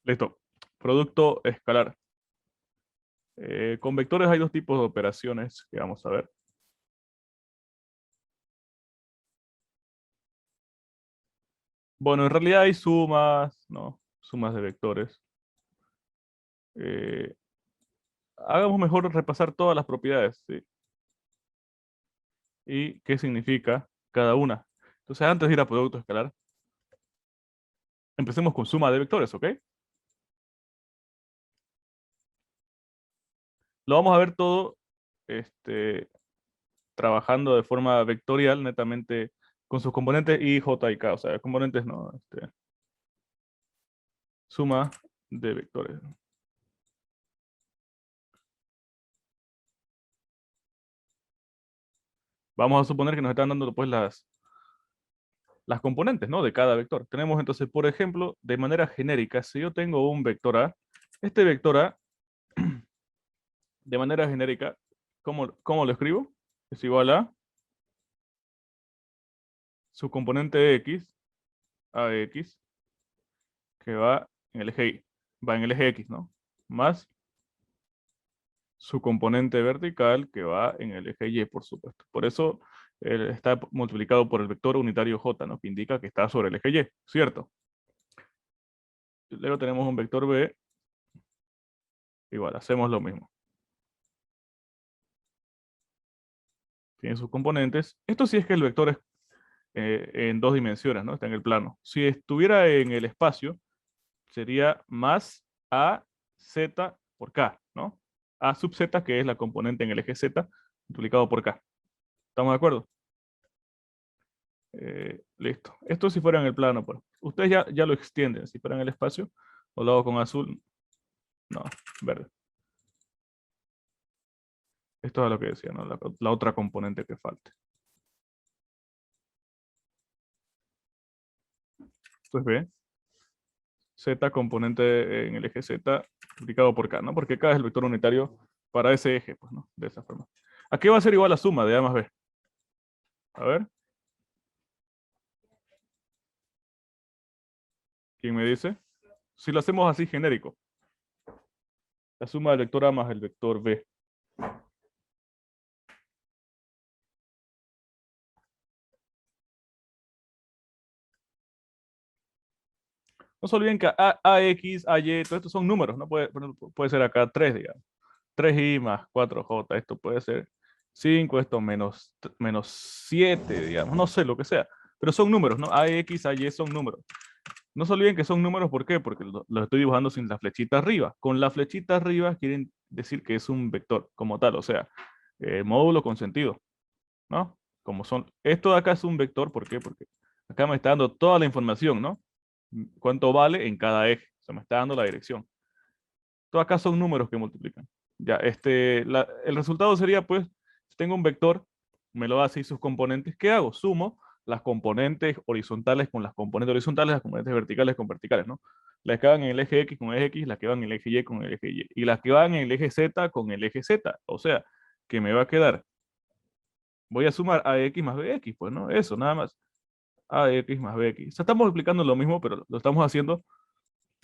Listo. Producto escalar. Con vectores hay dos tipos de operaciones que vamos a ver. Bueno, en realidad hay sumas, ¿no? Sumas de vectores. Eh, Hagamos mejor repasar todas las propiedades, ¿sí? Y qué significa cada una. Entonces, antes de ir a producto escalar, empecemos con suma de vectores, ¿ok? Lo vamos a ver todo este, trabajando de forma vectorial, netamente con sus componentes i, j y k. O sea, componentes no, suma de vectores. Vamos a suponer que nos están dando pues las componentes, ¿no? De cada vector. Tenemos entonces, por ejemplo, de manera genérica, si yo tengo un vector A, este vector A, de manera genérica, ¿cómo lo escribo? Es igual a su componente X, AX, que va en el eje Y, va en el eje X, ¿no? Más su componente vertical, que va en el eje Y, por supuesto. Por eso está multiplicado por el vector unitario J, ¿no? Que indica que está sobre el eje Y, ¿cierto? Luego tenemos un vector B, igual, hacemos lo mismo. Tiene sus componentes. Esto sí es que el vector es en dos dimensiones, ¿no? Está en el plano. Si estuviera en el espacio, sería más a z por k, ¿no? A sub z, que es la componente en el eje z, multiplicado por k. ¿Estamos de acuerdo? Listo. Esto si fuera en el plano, pues. Ustedes ya lo extienden. Si fuera en el espacio, o lo hago con azul. No, verde. Esto es lo que decía, ¿no? La otra componente que falte. Entonces, ve. Z componente en el eje Z multiplicado por K, ¿no? Porque K es el vector unitario para ese eje, pues, ¿no? De esa forma. Aquí va a ser igual la suma de A más B. A ver, ¿quién me dice? Si lo hacemos así genérico, la suma del vector A más el vector B. No se olviden que AX, AY, todo esto son números, ¿no? Puede ser acá 3, digamos. 3i más 4j, esto puede ser 5, esto menos 7, digamos, no sé, lo que sea. Pero son números, ¿no? AX, AY son números. No se olviden que son números, ¿por qué? Porque lo estoy dibujando sin la flechita arriba. Con la flechita arriba quieren decir que es un vector como tal, o sea, módulo con sentido, ¿no? Como son. Esto de acá es un vector, ¿por qué? Porque acá me está dando toda la información, ¿no? Cuánto vale en cada eje. O sea, me está dando la dirección. Todo acá son números que multiplican. Ya, el resultado sería, pues, si tengo un vector, me lo da así sus componentes, ¿qué hago? Sumo las componentes horizontales con las componentes horizontales, las componentes verticales con verticales, ¿no? Las que van en el eje X con el eje X, las que van en el eje Y con el eje Y, y las que van en el eje Z con el eje Z. O sea, que me va a quedar, voy a sumar AX más BX, pues, ¿no? Eso, nada más. AX más BX. O sea, estamos explicando lo mismo, pero lo estamos haciendo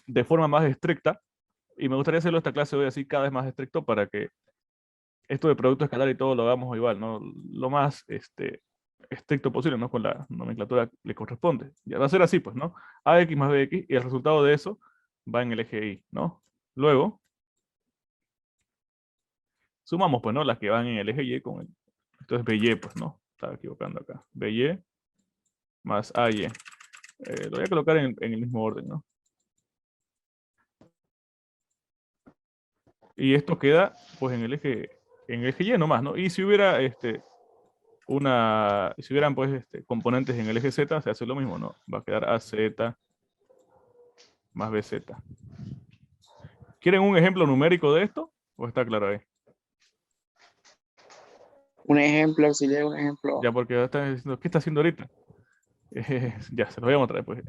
de forma más estricta, y me gustaría hacerlo esta clase hoy así cada vez más estricto para que esto de producto escalar y todo lo hagamos igual, ¿no? Lo más estricto posible, ¿no? Con la nomenclatura que le corresponde. Ya va a ser así, pues, ¿no? AX más BX, y el resultado de eso va en el eje Y, ¿no? Luego, sumamos, pues, ¿no? Las que van en el eje Y con el... Entonces, BY, pues, ¿no? Estaba equivocando acá. BY más AY. Lo voy a colocar en el mismo orden, ¿no? Y esto queda, pues, en el eje Y nomás, ¿no? Y si hubiera, si hubieran pues componentes en el eje Z, se hace lo mismo, ¿no? Va a quedar AZ más BZ. ¿Quieren un ejemplo numérico de esto? ¿O está claro ahí? Un ejemplo, auxiliar, un ejemplo. Ya, porque están diciendo, ¿qué está haciendo ahorita? Ya, se los voy a mostrar, pues.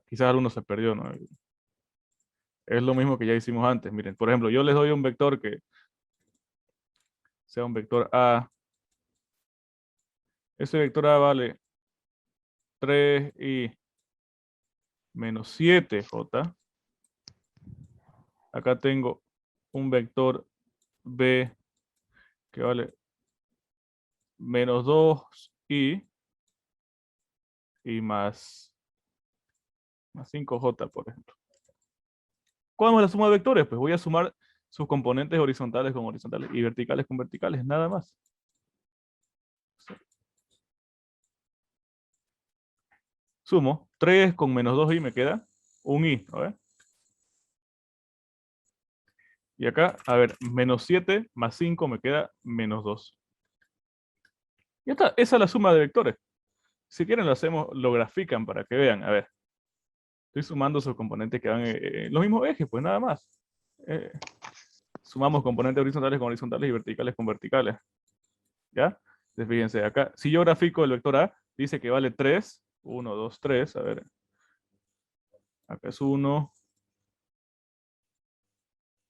Quizás alguno se perdió, ¿no? Es lo mismo que ya hicimos antes. Miren, por ejemplo, yo les doy un vector que sea un vector A. Ese vector A vale 3i menos 7j. Acá tengo un vector B que vale menos 2i y más 5j, por ejemplo. ¿Cuál es la suma de vectores? Pues voy a sumar sus componentes horizontales con horizontales y verticales con verticales, nada más. Sumo 3 con menos 2i, me queda un i, a ver. Y acá, a ver, menos 7 más 5 me queda menos 2. Ya está, esa es la suma de vectores. Si quieren lo grafican para que vean. A ver, estoy sumando sus componentes que van en los mismos ejes, pues nada más. Eh, Sumamos componentes horizontales con horizontales y verticales con verticales. ¿Ya? Entonces fíjense, acá, si yo grafico el vector A, dice que vale 3. 1, 2, 3. A ver, acá es 1,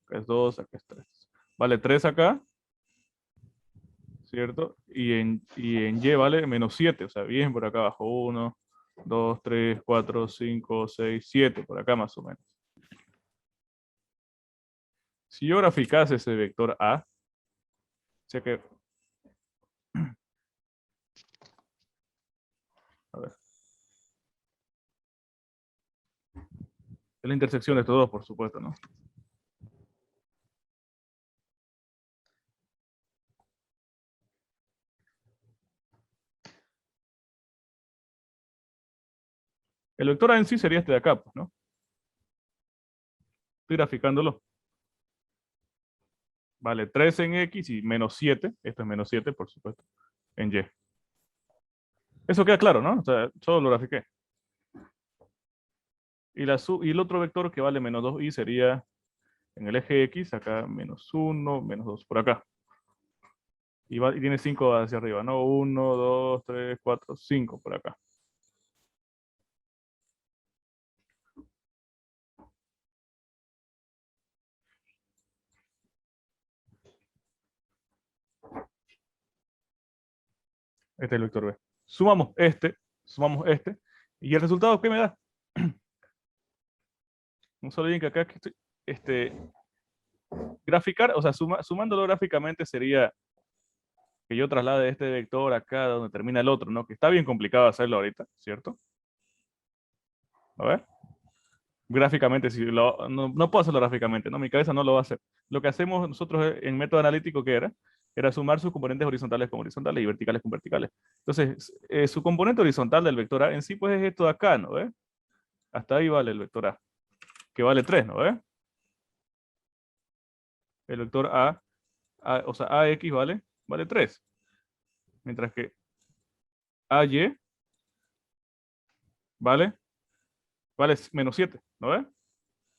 acá es 2, acá es 3. Vale 3 acá, ¿cierto? Y en Y vale menos 7, o sea, bien por acá abajo. 1, 2, 3, 4, 5, 6, 7, por acá más o menos. Si yo graficase ese vector A, o sea que, a ver, es la intersección de estos dos, por supuesto, ¿no? El vector A en sí sería este de acá, pues, ¿no? Estoy graficándolo. Vale 3 en X y menos 7. Esto es menos 7, por supuesto, en Y. Eso queda claro, ¿no? O sea, solo lo grafiqué. Y el otro vector que vale menos 2i sería en el eje X, acá menos 1, menos 2, por acá. Y tiene 5 hacia arriba, ¿no? 1, 2, 3, 4, 5 por acá. Este es el vector B. Sumamos este, y el resultado, ¿qué me da? No solo bien que acá graficar, o sea, sumándolo gráficamente sería que yo traslade este vector acá donde termina el otro, ¿no? Que está bien complicado hacerlo ahorita, ¿cierto? A ver. Gráficamente, no puedo hacerlo gráficamente, ¿no? Mi cabeza no lo va a hacer. Lo que hacemos nosotros en método analítico, ¿qué era? Era sumar sus componentes horizontales con horizontales y verticales con verticales. Entonces, su componente horizontal del vector A en sí, pues es esto de acá, ¿no ve? Hasta ahí vale el vector A, que vale 3, ¿no ve? El vector o sea, AX vale 3. Mientras que AY vale, vale menos 7, ¿no ve?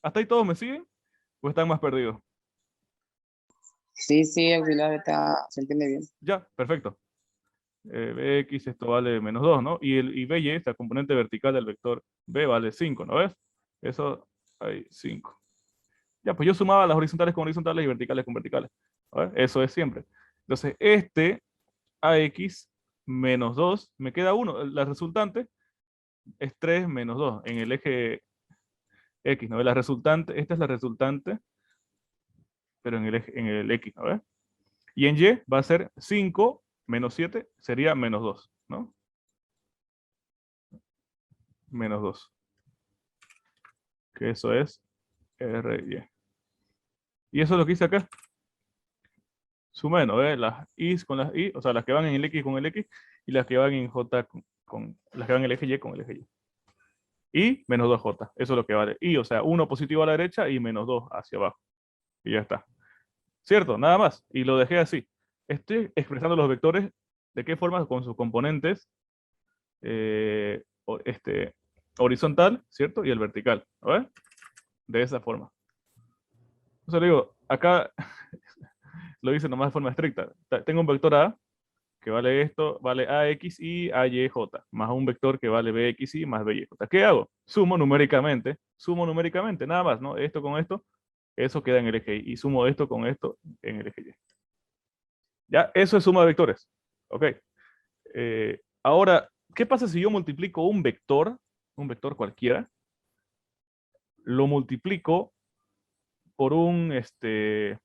¿Hasta ahí todos me siguen? ¿O están más perdidos? Sí, auxiliar se entiende bien. Ya, perfecto. Bx, esto vale menos 2, ¿no? Y By, esta componente vertical del vector B, vale 5, ¿no ves? Eso hay 5. Ya, pues yo sumaba las horizontales con horizontales y verticales con verticales. ¿No ves? Eso es siempre. Entonces, este AX menos 2, me queda 1. La resultante es 3 menos 2 en el eje X, ¿no ves? La resultante, esta es la resultante, pero en el X, ¿no ves? Y en Y va a ser 5 menos 7, sería menos 2, ¿no? Menos 2. Que eso es RY. Y eso es lo que hice acá. Sumé, ¿no? Las I's con las I, o sea, las que van en el X con el X, y las que van en J las que van en el eje Y con el eje Y. Y menos 2J, eso es lo que vale. Y, o sea, 1 positivo a la derecha y menos 2 hacia abajo. Y ya está. ¿Cierto? Nada más. Y lo dejé así. Estoy expresando los vectores, ¿de qué forma? Con sus componentes eh, horizontal, ¿cierto? Y el vertical. ¿No ves? De esa forma. Entonces le digo, acá lo hice nomás de forma estricta. Tengo un vector A que vale esto, vale AX y AYJ, más un vector que vale BXY más BYJ. ¿Qué hago? Sumo numéricamente, nada más, ¿no? Esto con esto, eso queda en el eje Y, y sumo esto con esto en el eje Y. Ya, eso es suma de vectores. Ok. Ahora, ¿qué pasa si yo multiplico un vector cualquiera, lo multiplico por un escalar.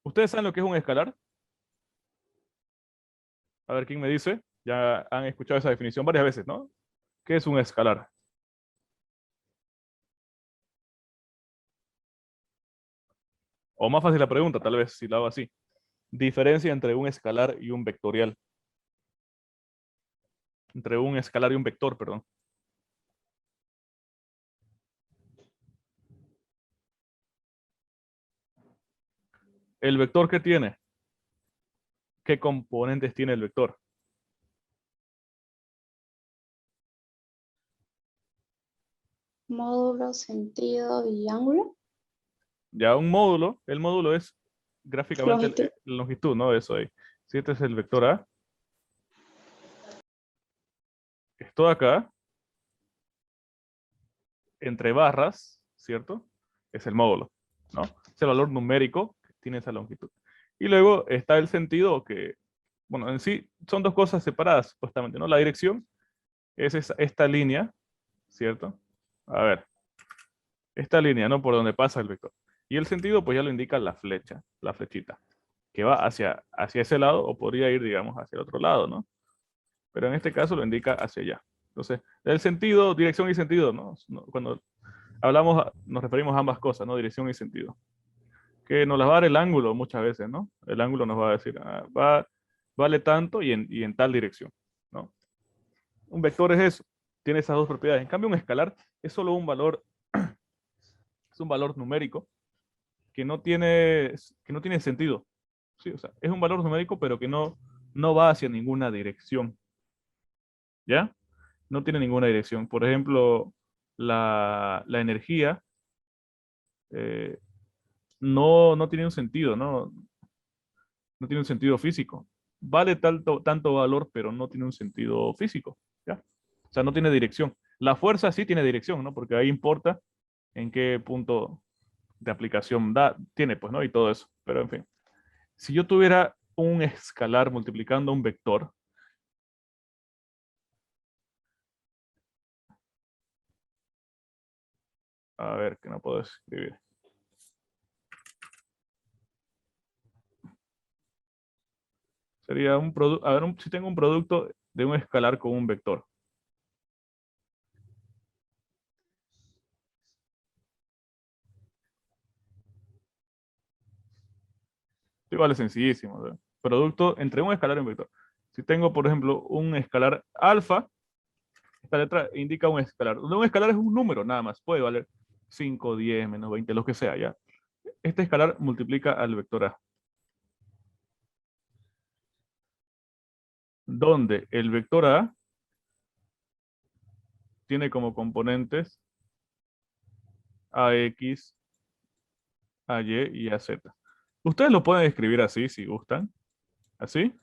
¿Ustedes saben lo que es un escalar? A ver quién me dice. Ya han escuchado esa definición varias veces, ¿no? ¿Qué es un escalar? O más fácil la pregunta, tal vez, si la hago así. Diferencia entre un escalar y un vectorial. Entre un escalar y un vector, perdón. ¿El vector qué tiene? ¿Qué componentes tiene el vector? Módulo, sentido y ángulo. Ya un módulo, el módulo es gráficamente Longitud. la longitud, ¿no? Eso ahí. Si este es el vector A, esto acá, entre barras, ¿cierto? Es el módulo, ¿no? Es el valor numérico que tiene esa longitud. Y luego está el sentido que, bueno, en sí son dos cosas separadas, supuestamente, ¿no? La dirección es esta línea, ¿cierto? A ver, esta línea, ¿no? Por donde pasa el vector. Y el sentido, pues ya lo indica la flecha, la flechita, que va hacia ese lado o podría ir, digamos, hacia el otro lado, ¿no? Pero en este caso lo indica hacia allá. Entonces, el sentido, dirección y sentido, ¿no? Cuando hablamos, nos referimos a ambas cosas, ¿no? Dirección y sentido. Que nos las va a dar el ángulo muchas veces, ¿no? El ángulo nos va a decir, vale tanto y en tal dirección, ¿no? Un vector es eso, tiene esas dos propiedades. En cambio, un escalar es solo un valor, es un valor numérico que no tiene sentido. Sí, o sea, es un valor numérico, pero que no va hacia ninguna dirección. ¿Ya? No tiene ninguna dirección. Por ejemplo, la energía eh, no tiene un sentido, ¿no? No tiene un sentido físico. Vale tanto valor, pero no tiene un sentido físico, ¿ya? O sea, no tiene dirección. La fuerza sí tiene dirección, ¿no? Porque ahí importa en qué punto de aplicación tiene, pues, ¿no? Y todo eso. Pero, en fin. Si yo tuviera un escalar multiplicando un vector, a ver, que no puedo escribir. Sería un producto, a ver, si tengo un producto de un escalar con un vector. Igual es sencillísimo, ¿verdad? Producto entre un escalar y un vector. Si tengo, por ejemplo, un escalar alfa, esta letra indica un escalar. Un escalar es un número nada más. Puede valer 5, 10, menos 20, lo que sea, ¿ya? Este escalar multiplica al vector A. Donde el vector A tiene como componentes AX, AY y AZ. Ustedes lo pueden escribir así, si gustan. Así.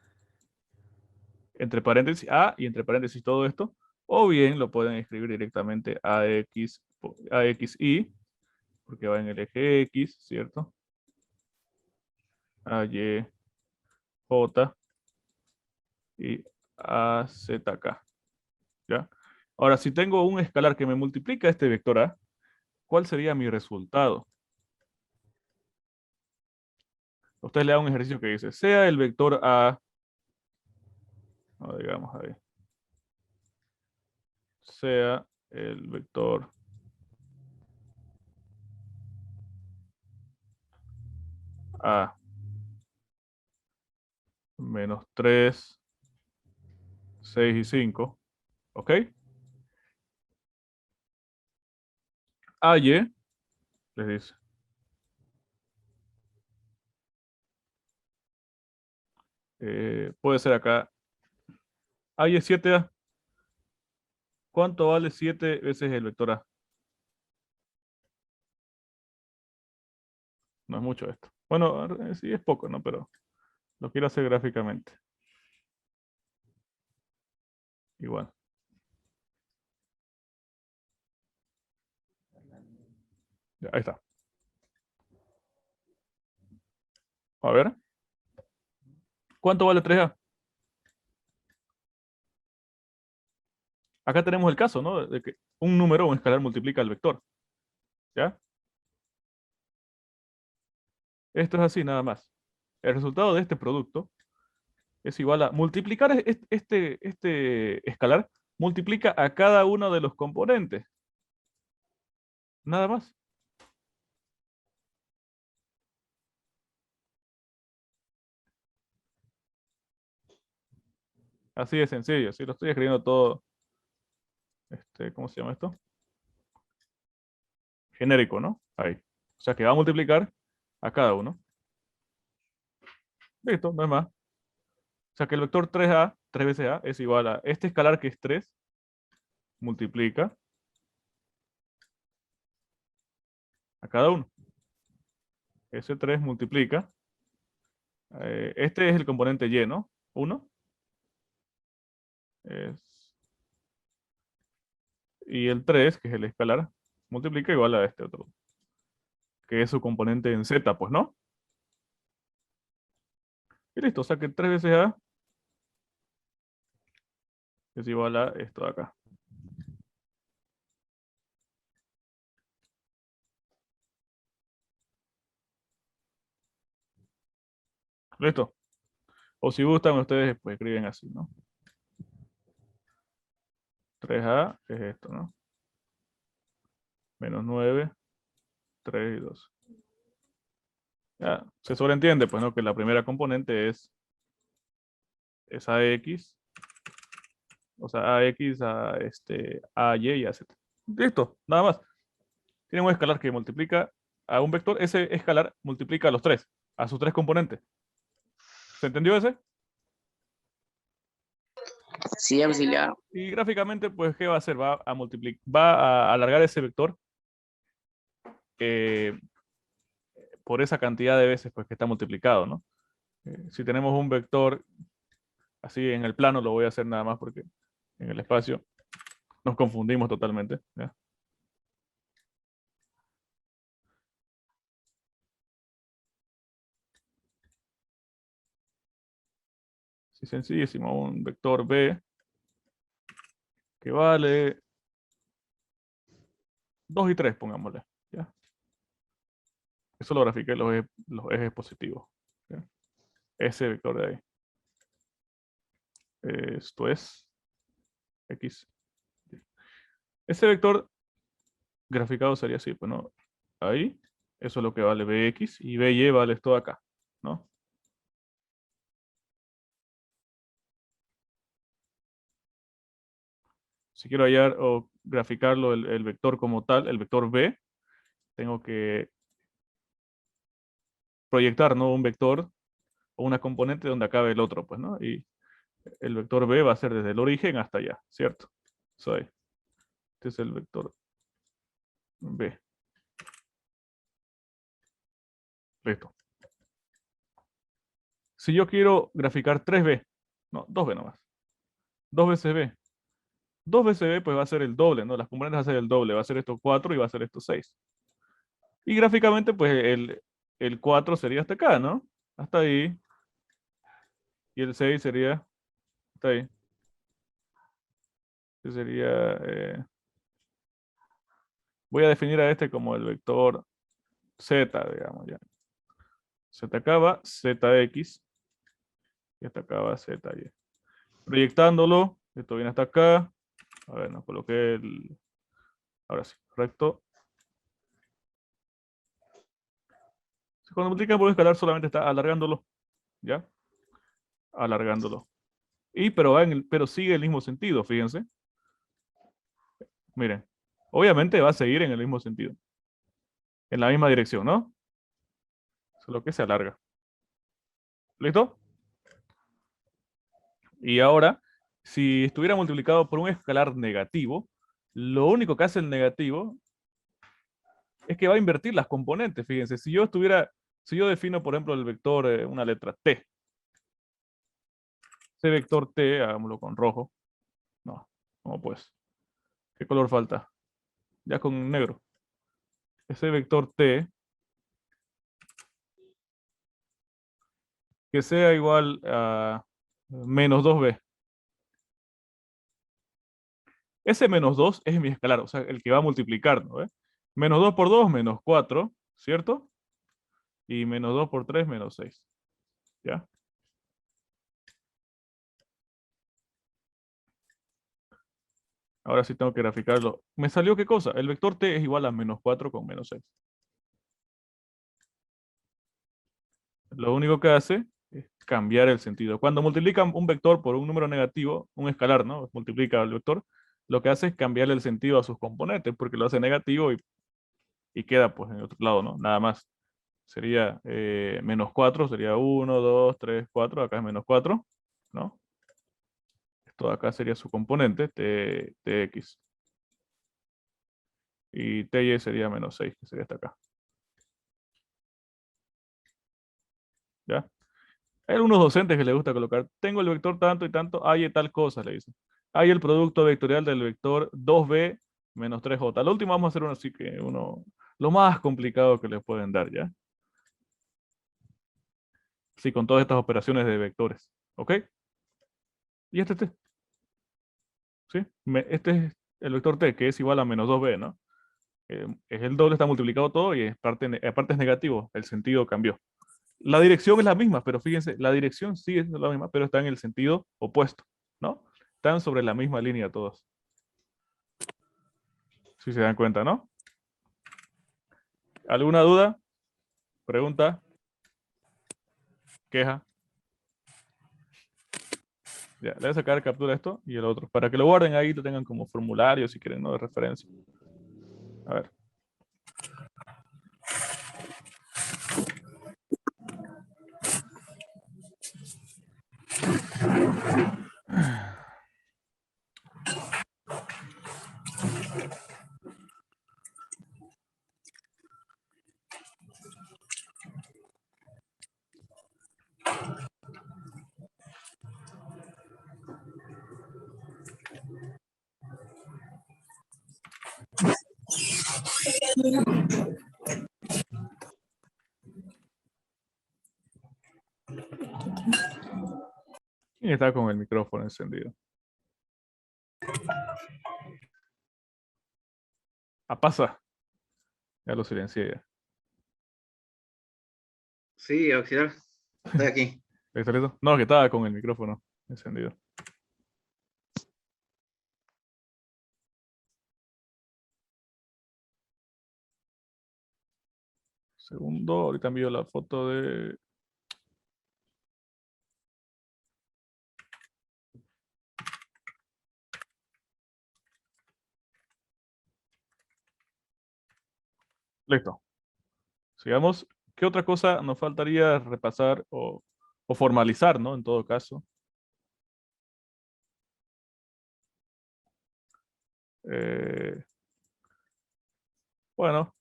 Entre paréntesis A y entre paréntesis todo esto. O bien lo pueden escribir directamente AXY, porque va en el eje X, ¿cierto? AY, J y AZK. ¿Ya? Ahora, si tengo un escalar que me multiplica este vector A, ¿cuál sería mi resultado? Ustedes le dan un ejercicio que dice, sea el vector A, no, digamos ahí, sea el vector A menos 3, 6 y 5, ¿ok? AY, les dice, puede ser acá, AY es 7A. ¿Cuánto vale 7 veces el vector A? No es mucho esto. Bueno, sí es poco, ¿no? Pero lo quiero hacer gráficamente. Igual. Ya, ahí está. A ver. ¿Cuánto vale 3A? acá tenemos el caso, ¿no? De que un número, un escalar, multiplica el vector. ¿Ya? Esto es así nada más. El resultado de este producto es igual a multiplicar este escalar, multiplica a cada uno de los componentes. Nada más. Así de sencillo. Si lo estoy escribiendo todo, ¿cómo se llama esto? Genérico, ¿no? Ahí. O sea que va a multiplicar a cada uno. Listo, no es más. O sea que el vector 3a, 3 veces a, es igual a este escalar que es 3, multiplica a cada uno. Ese 3 multiplica. Este es el componente y, ¿no? 1. Y el 3, que es el escalar, multiplica igual a este otro, que es su componente en z, pues, ¿no? Y listo, o sea que 3 veces a es igual a esto de acá. ¿Listo? O si gustan, ustedes pues escriben así, ¿no? 3a es esto, ¿no? Menos 9, 3 y 2. Ya, se sobreentiende, pues, ¿no? Que la primera componente es ax, o sea, ax a y y a z. Listo, nada más. Tienen un escalar que multiplica a un vector, ese escalar multiplica a los tres, a sus tres componentes. ¿Se entendió ese? Sí, auxiliar. Y gráficamente, pues, ¿qué va a hacer? Va a alargar ese vector eh, por esa cantidad de veces pues, que está multiplicado, ¿no? Si tenemos un vector así en el plano, lo voy a hacer nada más porque en el espacio nos confundimos totalmente. ¿Ya? Sí, sencillísimo, un vector B que vale 2 y 3, pongámosle. ¿Ya? Eso lo grafiqué los ejes positivos. ¿Ya? Ese vector de ahí. Esto es X. Ese vector graficado sería así, pues, ¿no? Ahí, eso es lo que vale Bx y By vale esto de acá, ¿no? Si quiero hallar o graficarlo el vector como tal, el vector B, tengo que proyectar, ¿no? Un vector o una componente donde acabe el otro, pues, ¿no? Y el vector B va a ser desde el origen hasta allá, ¿cierto? Este es el vector B. Listo. Si yo quiero graficar 3B, no, 2B nomás. 2 veces B. 2 veces B, pues va a ser el doble, ¿no? Las componentes va a ser el doble. Va a ser esto 4 y va a ser esto 6. Y gráficamente, pues el 4 sería hasta acá, ¿no? Hasta ahí. Y el 6 sería hasta ahí. Que sería... voy a definir a este como el vector z, digamos ya. Z acaba, zx. Y hasta acá va zy. Proyectándolo, esto viene hasta acá. A ver, nos coloqué el... Ahora sí, correcto. Cuando multiplican por escalar solamente está alargándolo. ¿Ya? Alargándolo. Pero sigue el mismo sentido, fíjense. Miren. Obviamente va a seguir en el mismo sentido. En la misma dirección, ¿no? Solo que se alarga. ¿Listo? Y ahora, si estuviera multiplicado por un escalar negativo, lo único que hace el negativo es que va a invertir las componentes. Fíjense, si yo defino, por ejemplo, el vector, una letra T, ese vector T, hagámoslo con rojo. No, ¿cómo pues? ¿Qué color falta? Ya con negro. Ese vector T, que sea igual a menos 2b. Ese menos 2 es mi escalar, o sea, el que va a multiplicar, ¿no? Menos 2 por 2, menos 4, ¿cierto? Y menos 2 por 3, menos 6. ¿Ya? Ahora sí tengo que graficarlo. ¿Me salió qué cosa? El vector t es igual a menos 4 con menos 6. Lo único que hace es cambiar el sentido. Cuando multiplican un vector por un número negativo, un escalar, ¿no? Multiplica el vector, lo que hace es cambiarle el sentido a sus componentes, porque lo hace negativo y queda pues en el otro lado, ¿no? Nada más. Sería menos 4, sería 1, 2, 3, 4, acá es menos 4, ¿no? Esto de acá sería su componente, tx. Y ty sería menos 6, que sería hasta acá. ¿Ya? Hay algunos docentes que les gusta colocar, tengo el vector tanto y tanto, hay tal cosa, le dicen. Hay el producto vectorial del vector 2b menos 3j. Lo último vamos a hacer uno así que lo más complicado que les pueden dar, ¿ya? Sí, con todas estas operaciones de vectores, ¿ok? Y este, ¿sí? Este es el vector t, que es igual a menos 2b, ¿no? Es el doble, está multiplicado todo y aparte es negativo, el sentido cambió. La dirección es la misma, pero fíjense, la dirección sigue siendo la misma, pero está en el sentido opuesto, ¿no? Están sobre la misma línea todos. Si se dan cuenta, ¿no? ¿Alguna duda? ¿Pregunta? ¿Queja? Ya, le voy a sacar captura a esto y el otro, para que lo guarden ahí y lo tengan como formulario si quieren, ¿no? De referencia. A ver. ¿Quién está con el micrófono encendido? Pasa. Ya lo silencié ya. Sí, auxiliar. Estoy aquí. ¿Está listo? No, que estaba con el micrófono encendido. Segundo, ahorita envío la foto de... Listo. Sigamos. ¿Qué otra cosa nos faltaría repasar o formalizar, ¿no? En todo caso. Bueno,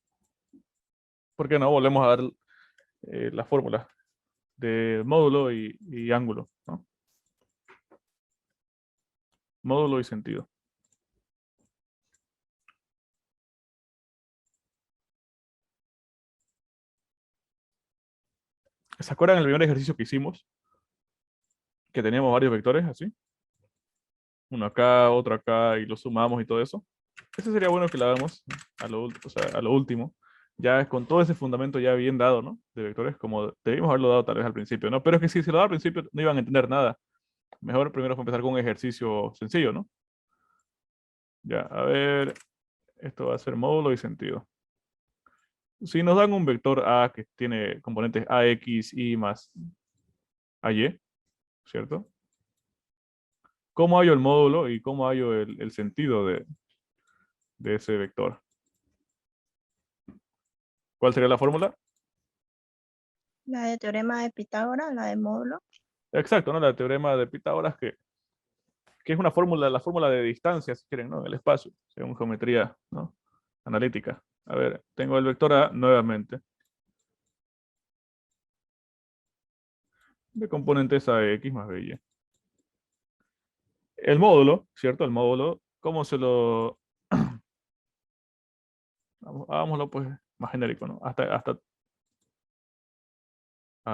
¿por qué no? Volvemos a dar la fórmula de módulo y ángulo, ¿no? Módulo y sentido. ¿Se acuerdan el primer ejercicio que hicimos? Que teníamos varios vectores así. Uno acá, otro acá, y lo sumamos y todo eso. Ese sería bueno que lo hagamos a lo último. Ya con todo ese fundamento ya bien dado, ¿no? De vectores, como debimos haberlo dado tal vez al principio, ¿no? Pero es que si se lo da al principio no iban a entender nada. Mejor primero fue empezar con un ejercicio sencillo, ¿no? Ya, a ver, esto va a ser módulo y sentido. Si nos dan un vector A que tiene componentes AX, Y más AY, ¿cierto? ¿Cómo hallo el módulo y cómo hallo el sentido de ese vector? ¿Cuál sería la fórmula? La de teorema de Pitágoras, la de módulo. Exacto, ¿no? La teorema de Pitágoras, que es una fórmula, la fórmula de distancia, si quieren, ¿no? En el espacio, según geometría, ¿no? Analítica. A ver, tengo el vector A nuevamente. De componentes AX más BY. El módulo, ¿cierto? El módulo, ¿cómo se lo... Hagámoslo pues más genérico, ¿no? A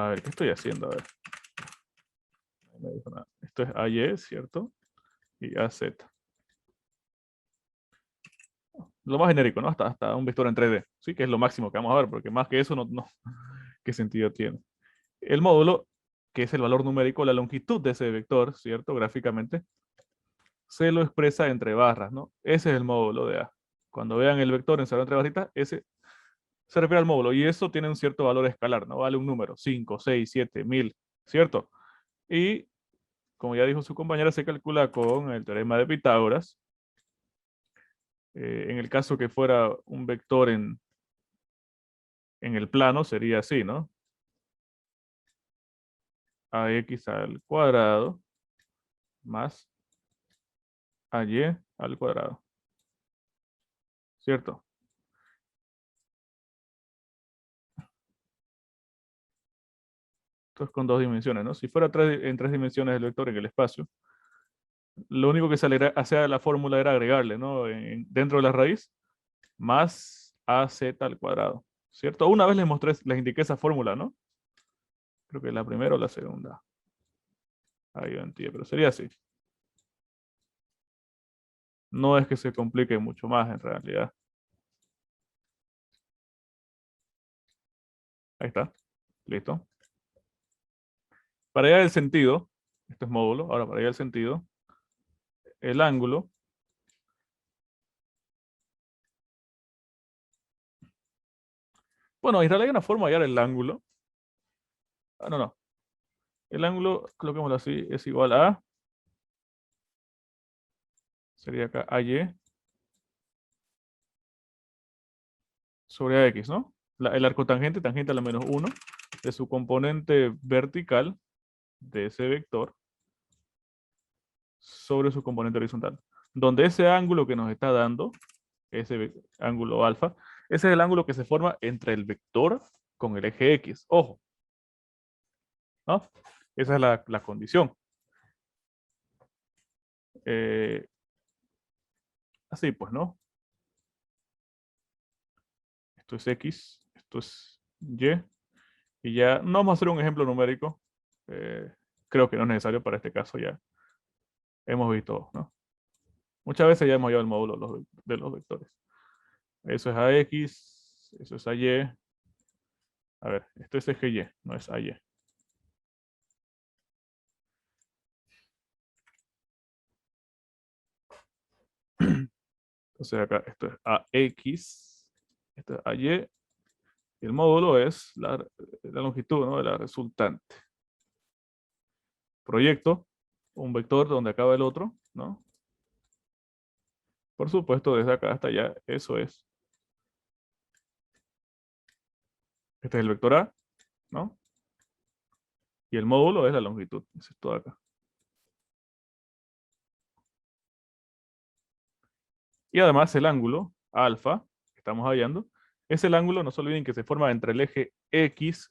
ver, ¿qué estoy haciendo? A ver. No me dijo nada. Esto es AY, ¿cierto? Y AZ. lo más genérico, ¿no? Hasta un vector en 3D, ¿sí? Que es lo máximo que vamos a ver, porque más que eso no, ¿qué sentido tiene? El módulo, que es el valor numérico, la longitud de ese vector, ¿cierto? Gráficamente, se lo expresa entre barras, ¿no? Ese es el módulo de A. Cuando vean el vector encerrado entre barritas, ese se refiere al módulo, y eso tiene un cierto valor escalar, ¿no? Vale un número, 5, 6, 7, 1000, ¿cierto? Y, como ya dijo su compañera, se calcula con el teorema de Pitágoras. En el caso que fuera un vector en el plano, sería así, ¿no? AX al cuadrado más AY al cuadrado, ¿cierto? Esto es con dos dimensiones, ¿no? Si fuera en tres dimensiones el vector en el espacio, lo único que hacía la fórmula era agregarle, ¿no? Dentro de la raíz, más AZ al cuadrado, ¿cierto? Una vez les indiqué esa fórmula, ¿no? Creo que la primera o la segunda. Ahí yo entiendo, pero sería así. No es que se complique mucho más en realidad. Ahí está. Listo. Para hallar el sentido, esto es módulo, ahora para hallar el sentido, el ángulo bueno, en realidad hay una forma de hallar el ángulo. Ah, no. El ángulo, coloquémoslo así, es igual a, sería acá AY sobre AX, ¿no? El arco tangente, tangente a la menos 1, de su componente vertical de ese vector sobre su componente horizontal. Donde ese ángulo que nos está dando, ese ángulo alfa, ese es el ángulo que se forma entre el vector con el eje X. Ojo, ¿no? Esa es la condición. Así pues, ¿no? Esto es X, esto es Y, y ya no vamos a hacer un ejemplo numérico. Creo que no es necesario para este caso, ya hemos visto, ¿no? Muchas veces ya hemos llevado el módulo de los vectores. Eso es AX, eso es AY. A ver, esto es eje Y, no es AY. Entonces acá esto es AX, esto es AY, y el módulo es la longitud, ¿no? De la resultante. Proyecto un vector donde acaba el otro, ¿no? Por supuesto, desde acá hasta allá, eso es. Este es el vector A, ¿no? Y el módulo es la longitud. Eso es todo acá. Y además el ángulo, alfa, que estamos hallando, es el ángulo, no se olviden que se forma entre el eje X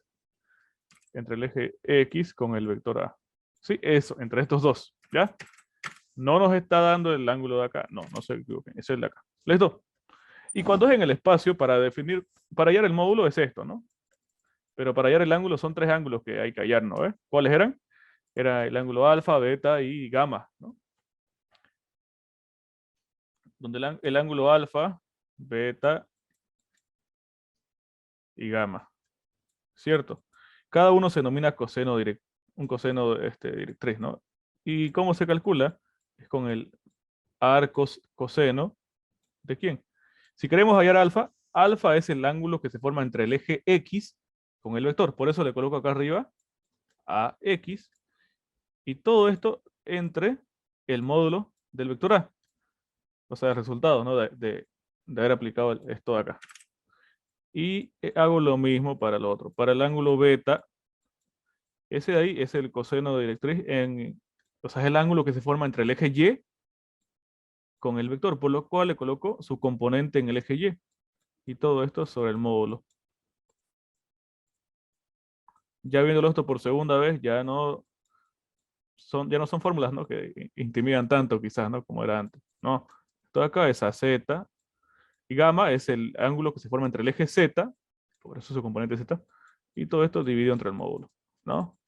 con el vector A. Sí, eso, entre estos dos, ¿ya? No nos está dando el ángulo de acá. No, no se equivoquen, es el de acá. ¿Listo? Y cuando es en el espacio, para hallar el módulo es esto, ¿no? Pero para hallar el ángulo son tres ángulos que hay que hallar, ¿no? ¿Cuáles eran? Era el ángulo alfa, beta y gamma, ¿no? Donde el ángulo alfa, beta y gamma, ¿cierto? Cada uno se denomina coseno un coseno directriz, ¿no? ¿Y cómo se calcula? Es con el arcos coseno de quién. Si queremos hallar alfa, alfa es el ángulo que se forma entre el eje X con el vector. Por eso le coloco acá arriba AX y todo esto entre el módulo del vector A. O sea, el resultado, ¿no? de haber aplicado esto de acá. Y hago lo mismo para el otro. Para el ángulo beta, ese de ahí es el coseno de directriz o sea, es el ángulo que se forma entre el eje Y con el vector, por lo cual le coloco su componente en el eje Y. Y todo esto sobre el módulo. Ya viéndolo esto por segunda vez, ya no son fórmulas, ¿no? Que intimidan tanto quizás, ¿no? Como era antes. No, esto de acá es AZ y gamma es el ángulo que se forma entre el eje Z, por eso su componente Z, y todo esto dividido entre el módulo, ¿no?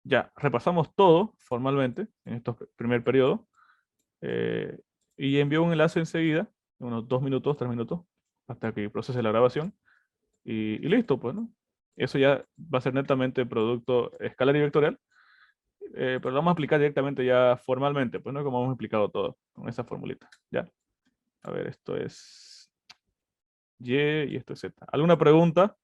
Ya, repasamos todo formalmente en este primer periodo. Y envío un enlace enseguida, unos 2 minutos, 3 minutos, hasta que procese la grabación. Y listo, pues, ¿no? Eso ya va a ser netamente producto escalar y vectorial, pero lo vamos a aplicar directamente ya formalmente, pues, ¿no? Como hemos explicado todo, con esa formulita, ¿ya? A ver, esto es Y y esto es Z. ¿Alguna pregunta?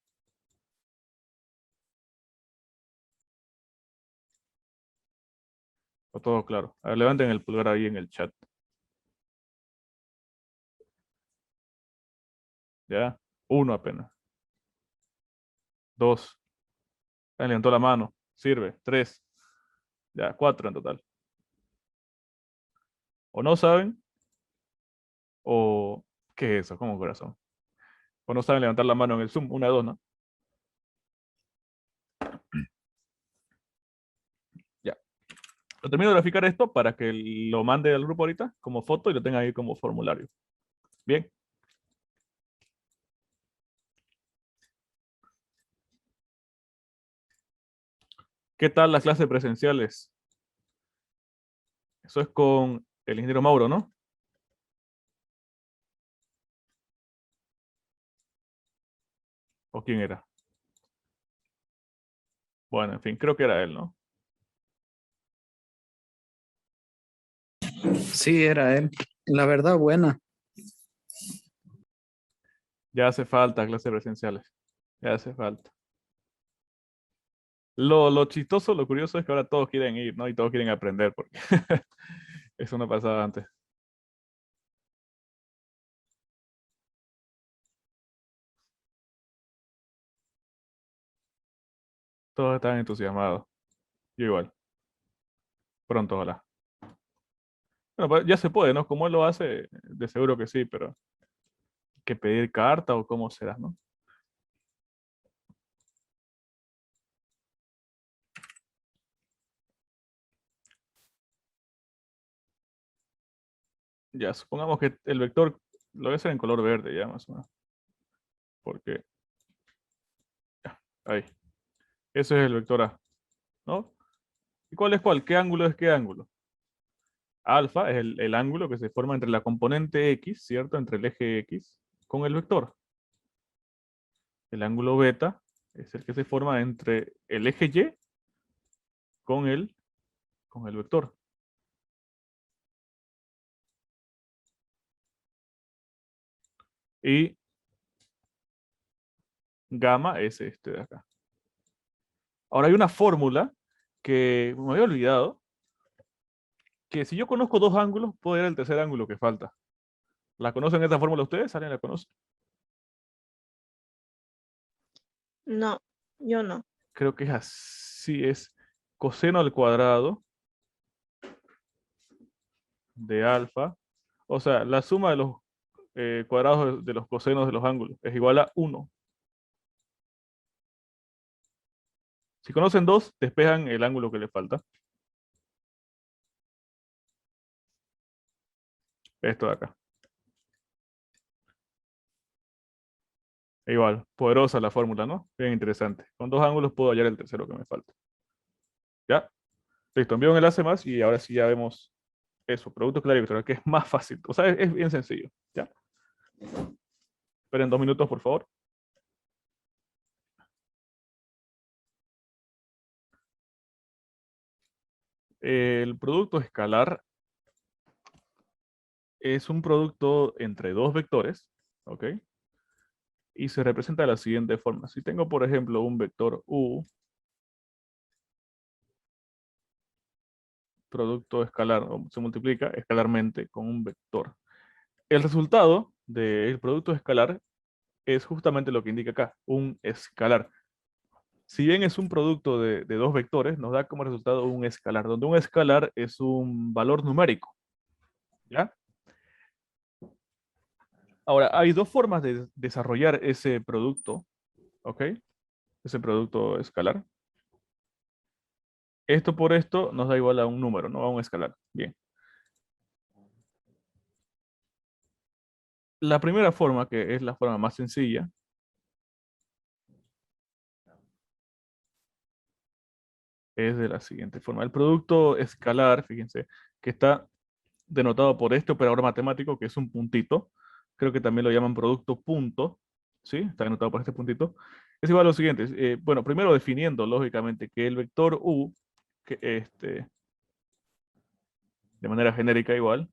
¿O todo claro? A ver, levanten el pulgar ahí en el chat. ¿Ya? Uno apenas. Dos. Alguien levantó la mano. Sirve. Tres. Ya, cuatro en total. O no saben, o ¿qué es eso? ¿Cómo corazón? O no saben levantar la mano en el Zoom. Una, dos, ¿no? Ya. Lo termino de graficar esto para que lo mande al grupo ahorita como foto y lo tenga ahí como formulario. Bien. ¿Qué tal las clases presenciales? Eso es con el ingeniero Mauro, ¿no? ¿O quién era? Bueno, en fin, creo que era él, ¿no? Sí, era él. La verdad, buena. Ya hace falta clases presenciales. Ya hace falta. Lo chistoso, lo curioso es que ahora todos quieren ir, ¿no? Y todos quieren aprender, porque eso no pasaba antes. Todos estaban entusiasmados. Yo igual. Pronto, ojalá. Bueno, pues ya se puede, ¿no? Como él lo hace, de seguro que sí, pero ¿hay que pedir carta o cómo será, no? Ya, supongamos que el vector lo voy a hacer en color verde, ya más o menos. Porque, ya, ahí. Ese es el vector A, ¿no? ¿Y cuál es cuál? ¿Qué ángulo es qué ángulo? Alfa es el ángulo que se forma entre la componente X, ¿cierto? Entre el eje X con el vector. El ángulo beta es el que se forma entre el eje Y con el vector. Y gamma es este de acá. Ahora hay una fórmula que me había olvidado, que si yo conozco dos ángulos, puedo ir al tercer ángulo que falta. ¿La conocen esta fórmula ustedes? ¿Alguien la conoce? No, yo no. Creo que es así, es coseno al cuadrado de alfa. O sea, la suma de los cuadrados de los cosenos de los ángulos es igual a 1. Si conocen dos, despejan el ángulo que les falta. Esto de acá. Igual, poderosa la fórmula, ¿no? Bien interesante. Con dos ángulos puedo hallar el tercero que me falta. ¿Ya? Listo, envío un enlace más y ahora sí ya vemos eso, producto claro y vectorial, que es más fácil. O sea, es bien sencillo. ¿Ya? Esperen 2 minutos, por favor. El producto escalar es un producto entre dos vectores, ¿ok? Y se representa de la siguiente forma. Si tengo, por ejemplo, un vector U, producto escalar, o se multiplica escalarmente con un vector. El resultado del producto escalar es justamente lo que indica acá, un escalar. Si bien es un producto de dos vectores, nos da como resultado un escalar, donde un escalar es un valor numérico. ¿Ya? Ahora, hay dos formas de desarrollar ese producto, ¿ok? Ese producto escalar. Esto por esto nos da igual a un número, no a un escalar. Bien. La primera forma, que es la forma más sencilla, es de la siguiente forma. El producto escalar, fíjense, que está denotado por este operador matemático, que es un puntito. Creo que también lo llaman producto punto. ¿Sí? Está denotado por este puntito. Es igual a lo siguiente. Bueno, primero definiendo, lógicamente, que el vector U, que de manera genérica igual,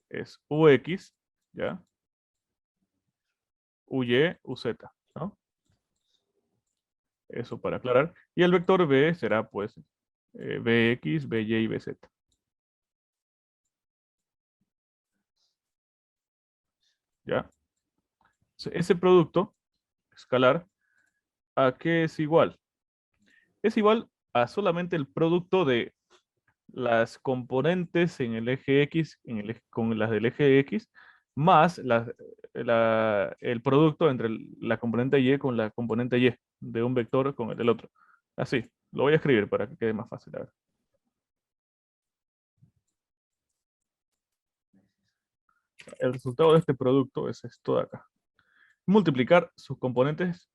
es UX, ¿ya? UY, UZ, ¿no? Eso para aclarar. Y el vector B será, pues, BX, BY y BZ. ¿Ya? Ese producto escalar, ¿a qué es igual? Es igual a solamente el producto de las componentes en el eje X, con las del eje X, más el producto entre la componente Y con la componente Y de un vector con el del otro. Así, lo voy a escribir para que quede más fácil. A ver. El resultado de este producto es esto de acá. Multiplicar sus componentes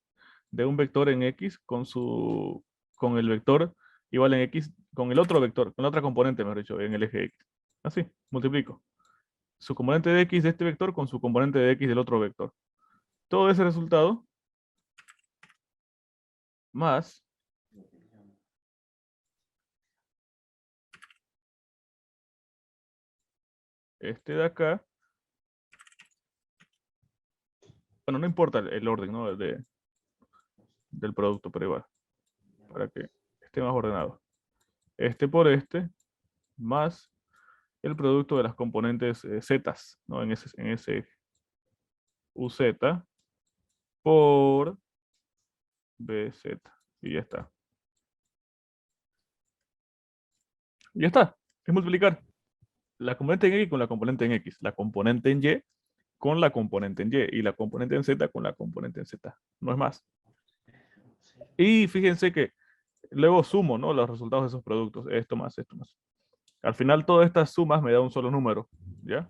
de un vector en X con el vector igual en X, con el otro vector, con la otra componente, mejor dicho, en el eje X. Así, multiplico su componente de X de este vector con su componente de X del otro vector. Todo ese resultado más este de acá. Bueno, no importa el orden, ¿no? Del producto, pero igual, para que esté más ordenado. Este por este, más el producto de las componentes Z, ¿no? En ese UZ por BZ. Y ya está. Y ya está. Es multiplicar la componente en X con la componente en X, la componente en Y con la componente en Y y la componente en Z con la componente en Z. No es más. Y fíjense que luego sumo, ¿no? Los resultados de esos productos. Esto más, esto más. Al final todas estas sumas me da un solo número, ¿ya?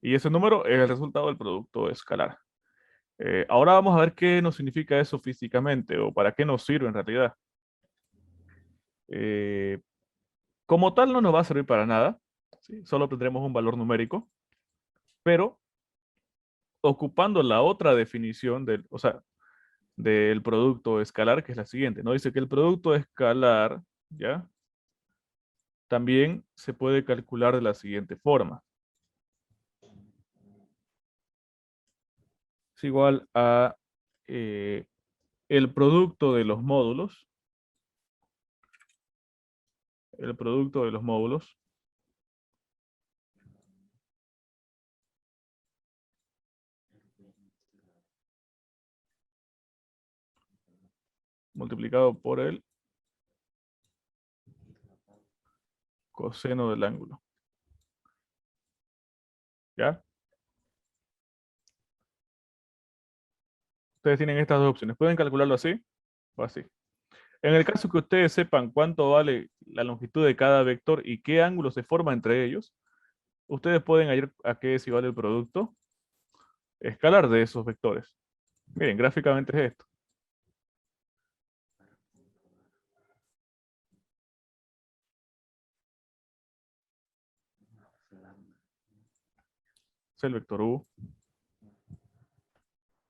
Y ese número es el resultado del producto escalar. Ahora vamos a ver qué nos significa eso físicamente o para qué nos sirve en realidad. Como tal no nos va a servir para nada, ¿sí? Solo tendremos un valor numérico, pero ocupando la otra definición o sea, del producto escalar, que es la siguiente, ¿no? Dice que el producto escalar, ¿ya? También se puede calcular de la siguiente forma. Es igual a el producto de los módulos. El producto de los módulos multiplicado por el coseno del ángulo. ¿Ya? Ustedes tienen estas dos opciones. Pueden calcularlo así o así. En el caso que ustedes sepan cuánto vale la longitud de cada vector y qué ángulo se forma entre ellos, ustedes pueden hallar a qué es igual el producto escalar de esos vectores. Miren, gráficamente es esto. Es el vector U.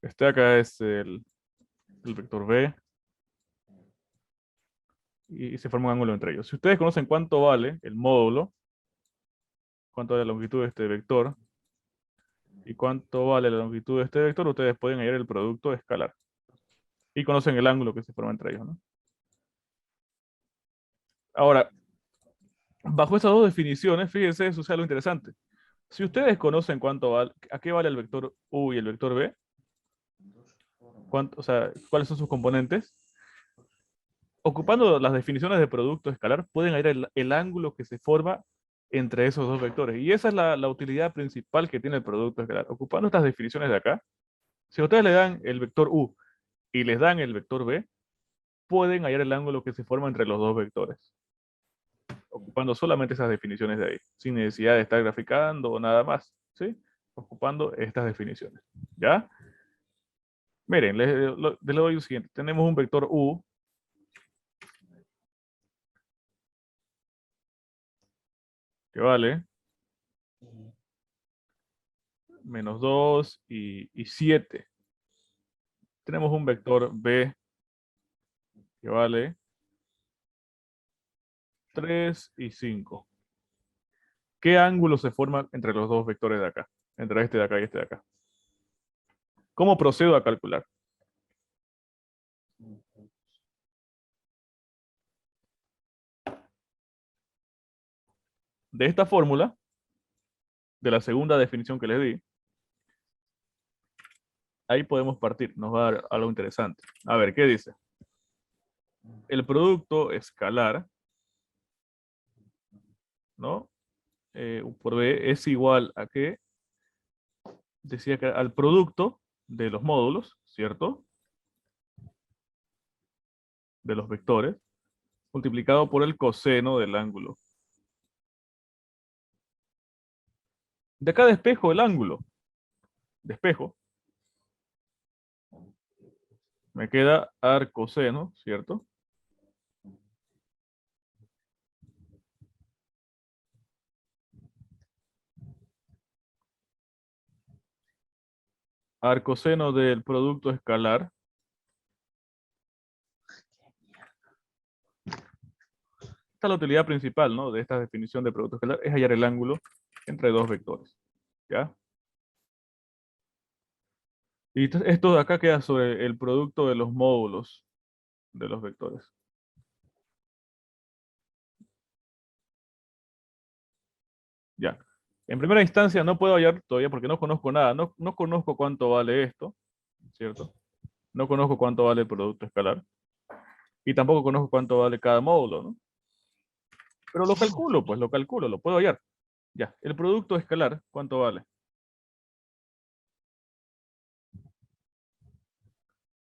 Este acá es el vector B. Y se forma un ángulo entre ellos. Si ustedes conocen cuánto vale el módulo, cuánto vale la longitud de este vector, y cuánto vale la longitud de este vector, ustedes pueden hallar el producto escalar. Y conocen el ángulo que se forma entre ellos, ¿no? Ahora, bajo estas dos definiciones, fíjense, eso es algo interesante. Si ustedes conocen a qué vale el vector U y el vector B, o sea, cuáles son sus componentes, ocupando las definiciones de producto escalar, pueden hallar el ángulo que se forma entre esos dos vectores. Y esa es la utilidad principal que tiene el producto escalar. Ocupando estas definiciones de acá, si ustedes le dan el vector U y les dan el vector B, pueden hallar el ángulo que se forma entre los dos vectores. Ocupando solamente esas definiciones de ahí, sin necesidad de estar graficando o nada más, ¿sí? Ocupando estas definiciones, ¿ya? Miren, les doy lo siguiente. Tenemos un vector U que vale menos 2 y 7. Tenemos un vector B que vale 3 y 5. ¿Qué ángulo se forma entre los dos vectores de acá? Entre este de acá y este de acá. ¿Cómo procedo a calcular? De esta fórmula, de la segunda definición que les di, ahí podemos partir. Nos va a dar algo interesante. A ver, ¿qué dice? El producto escalar, ¿no? Por B es igual a qué? Decía que al producto de los módulos, ¿cierto? De los vectores, multiplicado por el coseno del ángulo. De acá despejo el ángulo. Despejo. Me queda arcoseno, ¿cierto? Arcoseno del producto escalar. Esta es la utilidad principal, ¿no? De esta definición de producto escalar, es hallar el ángulo entre dos vectores. ¿Ya? Y esto de acá queda sobre el producto de los módulos de los vectores. Ya. En primera instancia no puedo hallar todavía porque no conozco nada. No conozco cuánto vale esto, ¿cierto? No conozco cuánto vale el producto escalar. Y tampoco conozco cuánto vale cada módulo, ¿no? Pero lo calculo, pues lo calculo, lo puedo hallar. Ya, el producto escalar, ¿cuánto vale?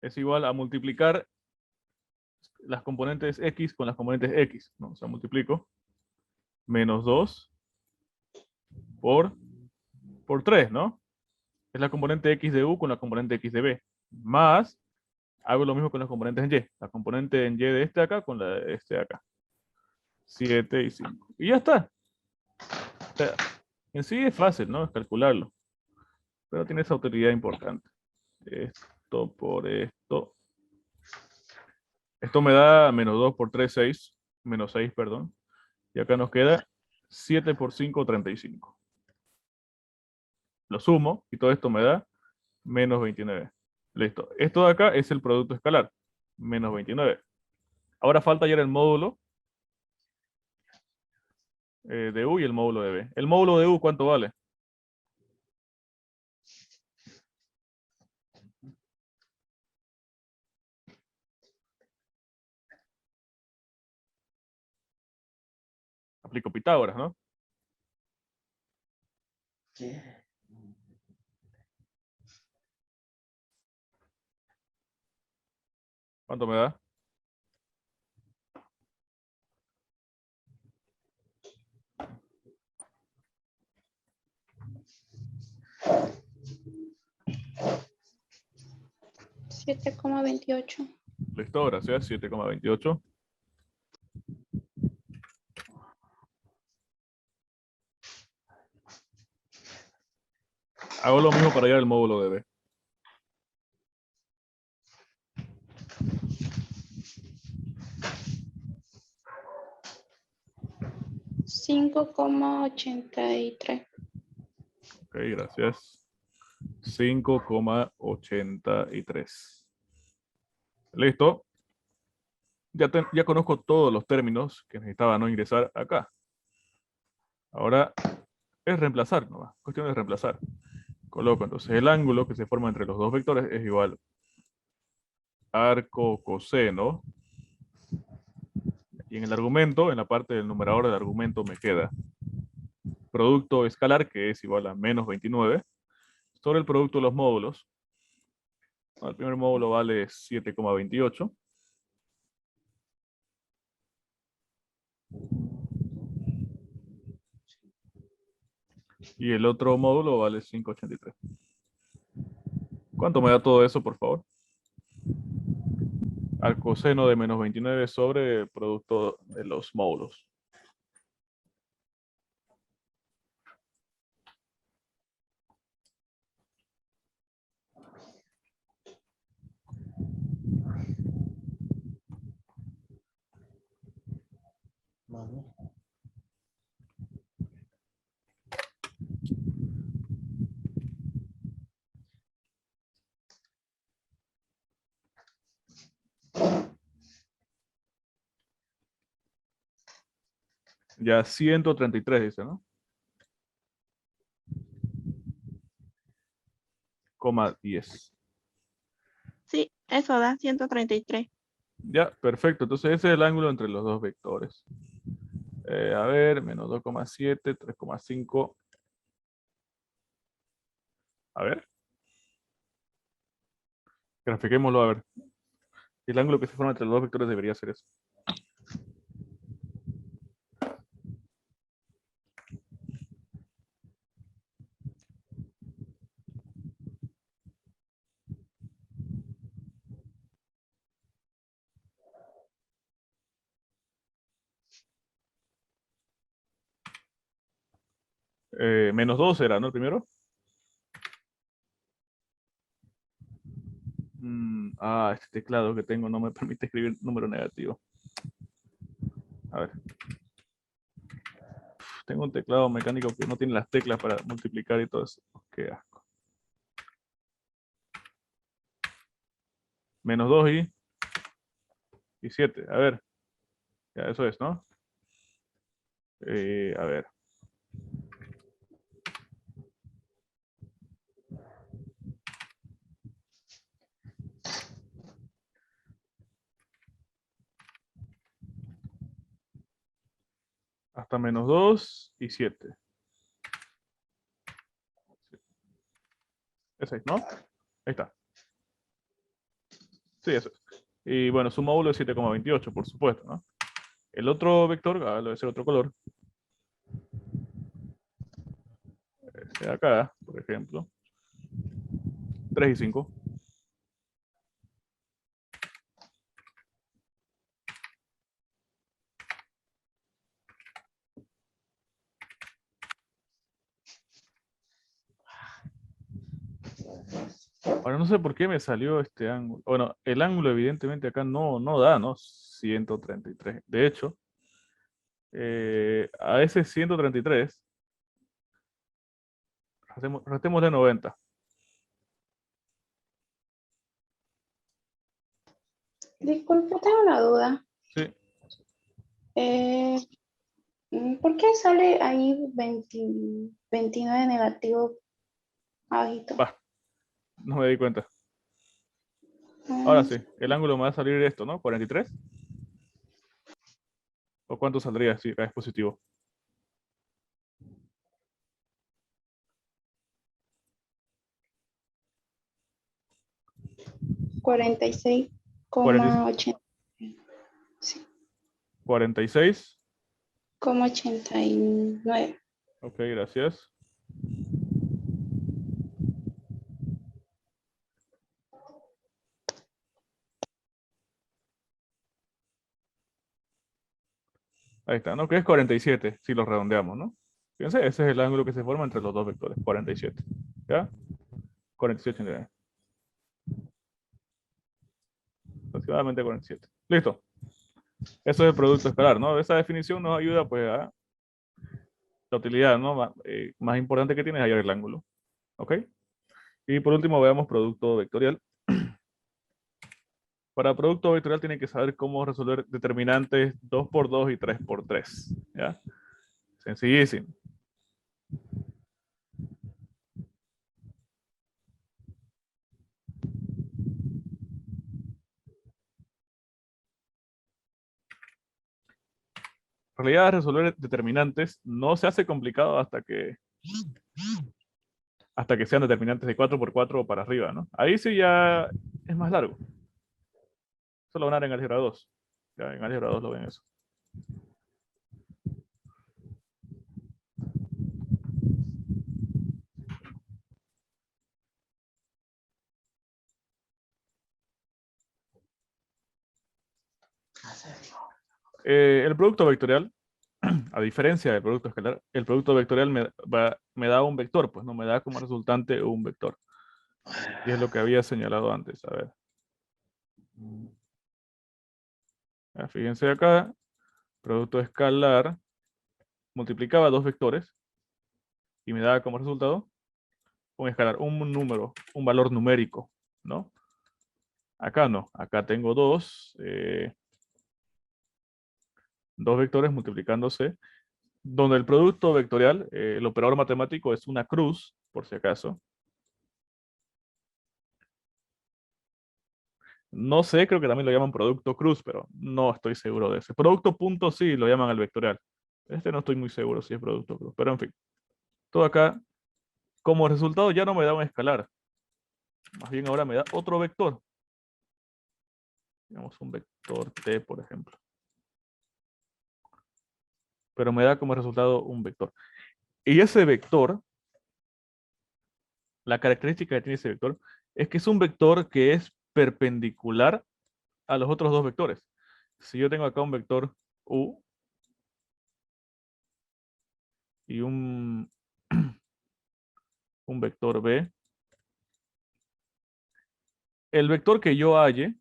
Es igual a multiplicar las componentes x con las componentes x, ¿no? O sea, multiplico menos 2 por 3, ¿no? Es la componente x de u con la componente x de b. Más, hago lo mismo con las componentes en y. La componente en y de este acá con la de este acá. 7 y 5. Y ya está. O sea, en sí es fácil, ¿no? Es calcularlo. Pero tiene esa utilidad importante. Esto por esto. Esto me da menos 2 por 3, 6. Menos 6, perdón. Y acá nos queda 7 por 5, 35. Lo sumo y todo esto me da menos 29. Listo. Esto de acá es el producto escalar. Menos 29. Ahora falta hallar el módulo de U y el módulo de B. ¿El módulo de U cuánto vale? Aplico Pitágoras, ¿no? ¿Cuánto me da? $7,28. Listo, gracias. 7,28. Hago lo mismo para hallar el módulo de B. $5,83. Ok, gracias. 5,83. Listo. Ya conozco todos los términos que necesitaba no ingresar acá. Ahora es reemplazar, ¿no? Cuestión de reemplazar. Coloco entonces el ángulo que se forma entre los dos vectores es igual a arco coseno. Y en el argumento, en la parte del numerador del argumento me queda producto escalar, que es igual a menos 29, sobre el producto de los módulos. El primer módulo vale 7,28. Y el otro módulo vale 5,83. ¿Cuánto me da todo eso, por favor? Al coseno de menos 29 sobre el producto de los módulos. Ya 133 dice, ¿no? Coma 10. Sí, eso da 133. Ya, perfecto. Entonces ese es el ángulo entre los dos vectores. A ver, menos 2,7, 3,5. A ver. Grafiquémoslo, a ver. El ángulo que se forma entre los dos vectores debería ser eso. Menos 2 era, ¿no? El primero. Este teclado que tengo no me permite escribir número negativo. A ver. Tengo un teclado mecánico que no tiene las teclas para multiplicar y todo eso. Qué asco. Menos 2 y 7. A ver. Ya, eso es, ¿no? A ver. Hasta menos 2 y 7. Es 6, ¿no? Ahí está. Sí, eso es. Y bueno, su módulo es 7,28, por supuesto, ¿no? El otro vector, lo voy a hacer otro color. Este de acá, por ejemplo. 3 y 5. Ahora no sé por qué me salió este ángulo. Bueno, el ángulo evidentemente acá no da, ¿no? 133. De hecho, a ese 133, restémosle 90. Disculpe, tengo una duda. Sí, Eh, ¿Por qué sale ahí 29 negativo abajito? va, no me di cuenta. Ahora Mm, sí, el ángulo me va a salir esto, ¿no? 43. ¿O cuánto saldría si acá es positivo? 40 46,80. Sí, 46. 89. Ok, gracias. Ahí está, ¿no? Que es 47, si lo redondeamos, ¿no? Fíjense, ese es el ángulo que se forma entre los dos vectores, 47. ¿Ya? 47, aproximadamente 47. Listo. Eso es el producto escalar, ¿no? Esa definición nos ayuda, pues, a la utilidad, ¿no? Más importante que tiene es hallar el ángulo. ¿Ok? Y por último, veamos producto vectorial. Para producto vectorial tienen que saber cómo resolver determinantes 2 por 2 y 3 por 3. ¿Ya? Sencillísimo. En realidad, resolver determinantes no se hace complicado hasta que sean determinantes de 4 por 4 o para arriba, ¿no? Ahí sí ya es más largo. Eso lo van a ver en álgebra 2. Ya en álgebra 2 lo ven eso. El producto vectorial, a diferencia del producto escalar, el producto vectorial me da un vector, pues no me da como resultante un vector. Y es lo que había señalado antes. A ver. Fíjense acá, producto escalar multiplicaba dos vectores y me daba como resultado un escalar, un número, un valor numérico, ¿no? Acá no, acá tengo dos vectores multiplicándose donde el producto vectorial, el operador matemático es una cruz, por si acaso. No sé, creo que también lo llaman producto cruz, pero no estoy seguro de ese. Producto punto sí lo llaman al vectorial. Este no estoy muy seguro si es producto cruz, pero en fin. Todo acá, como resultado ya no me da un escalar. Más bien ahora me da otro vector. Digamos un vector t, por ejemplo. Pero me da como resultado un vector. Y ese vector, la característica que tiene ese vector, es que es un vector que es perpendicular a los otros dos vectores. Si yo tengo acá un vector u y un vector b, el vector que yo halle,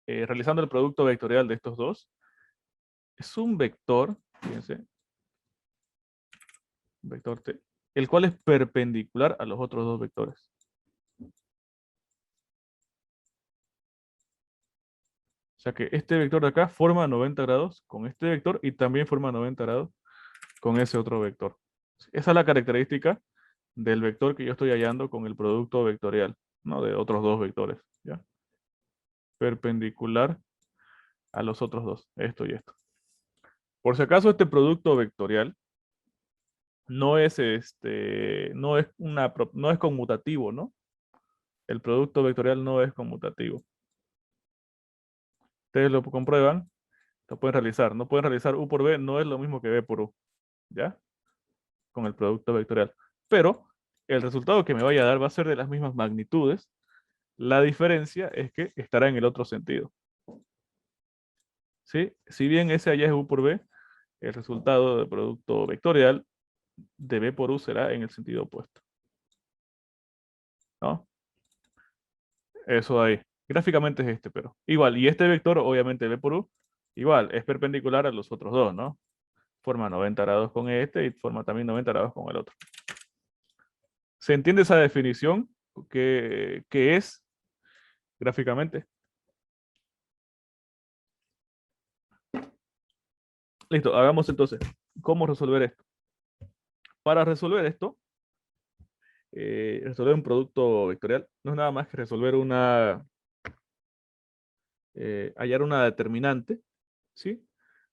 realizando el producto vectorial de estos dos, es un vector, fíjense, un vector t, el cual es perpendicular a los otros dos vectores. O sea que este vector de acá forma 90 grados con este vector y también forma 90 grados con ese otro vector. Esa es la característica del vector que yo estoy hallando con el producto vectorial, ¿no? De otros dos vectores, ¿ya? Perpendicular a los otros dos, esto y esto. Por si acaso este producto vectorial no es no es conmutativo, ¿no? El producto vectorial no es conmutativo. Ustedes lo comprueban, lo pueden realizar. No pueden realizar u por b, no es lo mismo que b por u, ¿ya? Con el producto vectorial. Pero el resultado que me vaya a dar va a ser de las mismas magnitudes. La diferencia es que estará en el otro sentido. ¿Sí? Si bien ese allá es u por b, el resultado del producto vectorial de b por u será en el sentido opuesto. ¿No? Eso ahí. Gráficamente es este, pero igual. Y este vector, obviamente b por u, igual, es perpendicular a los otros dos, ¿no? Forma 90 grados con este y forma también 90 grados con el otro. ¿Se entiende esa definición? ¿Qué es gráficamente? Listo, hagamos entonces. ¿Cómo resolver esto? Para resolver esto, resolver un producto vectorial, no es nada más que resolver hallar una determinante, ¿sí?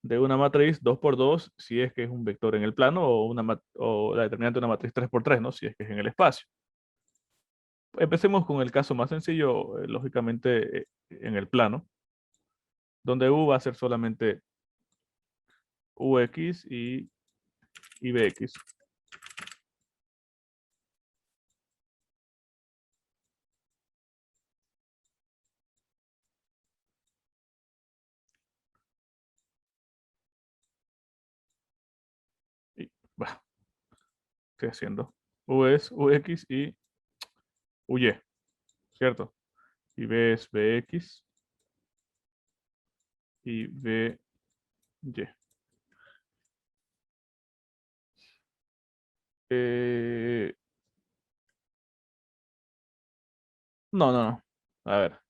De una matriz 2 por 2 si es que es un vector en el plano, o la determinante de una matriz 3 por 3, ¿no? Si es que es en el espacio. Empecemos con el caso más sencillo, lógicamente en el plano, donde u va a ser solamente ux y bx. Y, bueno, estoy haciendo. U es ux y uy, ¿cierto? Y b es bx y by. Eh, no, no, no. A ver.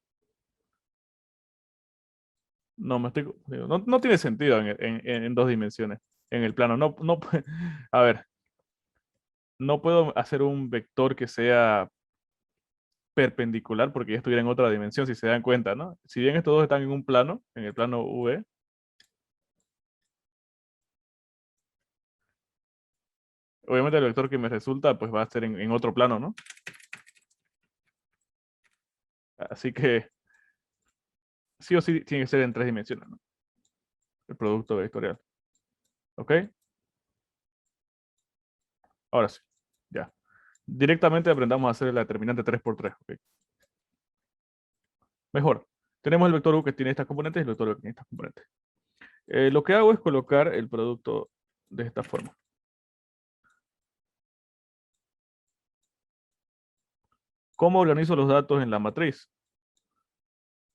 No, digo, no tiene sentido en dos dimensiones. En el plano. A ver. No puedo hacer un vector que sea perpendicular porque ya estuviera en otra dimensión, si se dan cuenta, ¿no? Si bien estos dos están en un plano, en el plano V, obviamente el vector que me resulta pues va a ser en otro plano, ¿no? Así que sí o sí tiene que ser en tres dimensiones, ¿no? El producto vectorial. ¿Ok? Ahora sí, ya. Directamente aprendamos a hacer la determinante 3 por 3, ¿ok? Mejor. Tenemos el vector u que tiene estas componentes y el vector u que tiene estas componentes. Lo que hago es colocar el producto de esta forma. ¿Cómo organizo los datos en la matriz?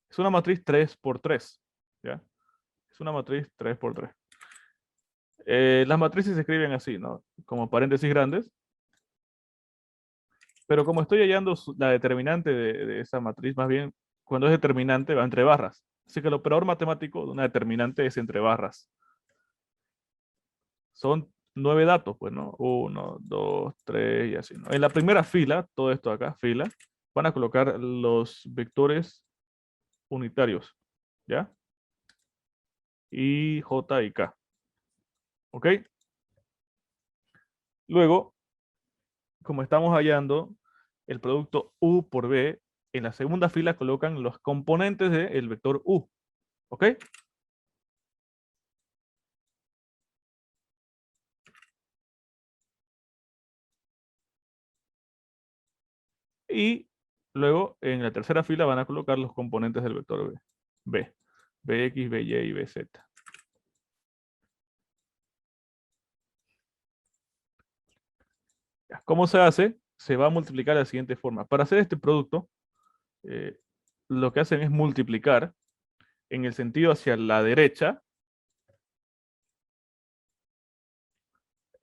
Es una matriz 3 por 3, ¿ya? Es una matriz 3 por 3. Las matrices se escriben así, ¿no? Como paréntesis grandes. Pero como estoy hallando la determinante de esa matriz, más bien, cuando es determinante va entre barras. Así que el operador matemático de una determinante es entre barras. son 9 datos, pues, ¿no? 1, 2, 3 y así, ¿no? En la primera fila, todo esto acá, fila, van a colocar los vectores unitarios, ¿ya? Y J y K. ¿Ok? Luego, como estamos hallando el producto U por B, en la segunda fila colocan los componentes del vector U. ¿Ok? Y luego en la tercera fila van a colocar los componentes del vector B. Bx, By y Bz. ¿Cómo se hace? Se va a multiplicar de la siguiente forma. Para hacer este producto, lo que hacen es multiplicar en el sentido hacia la derecha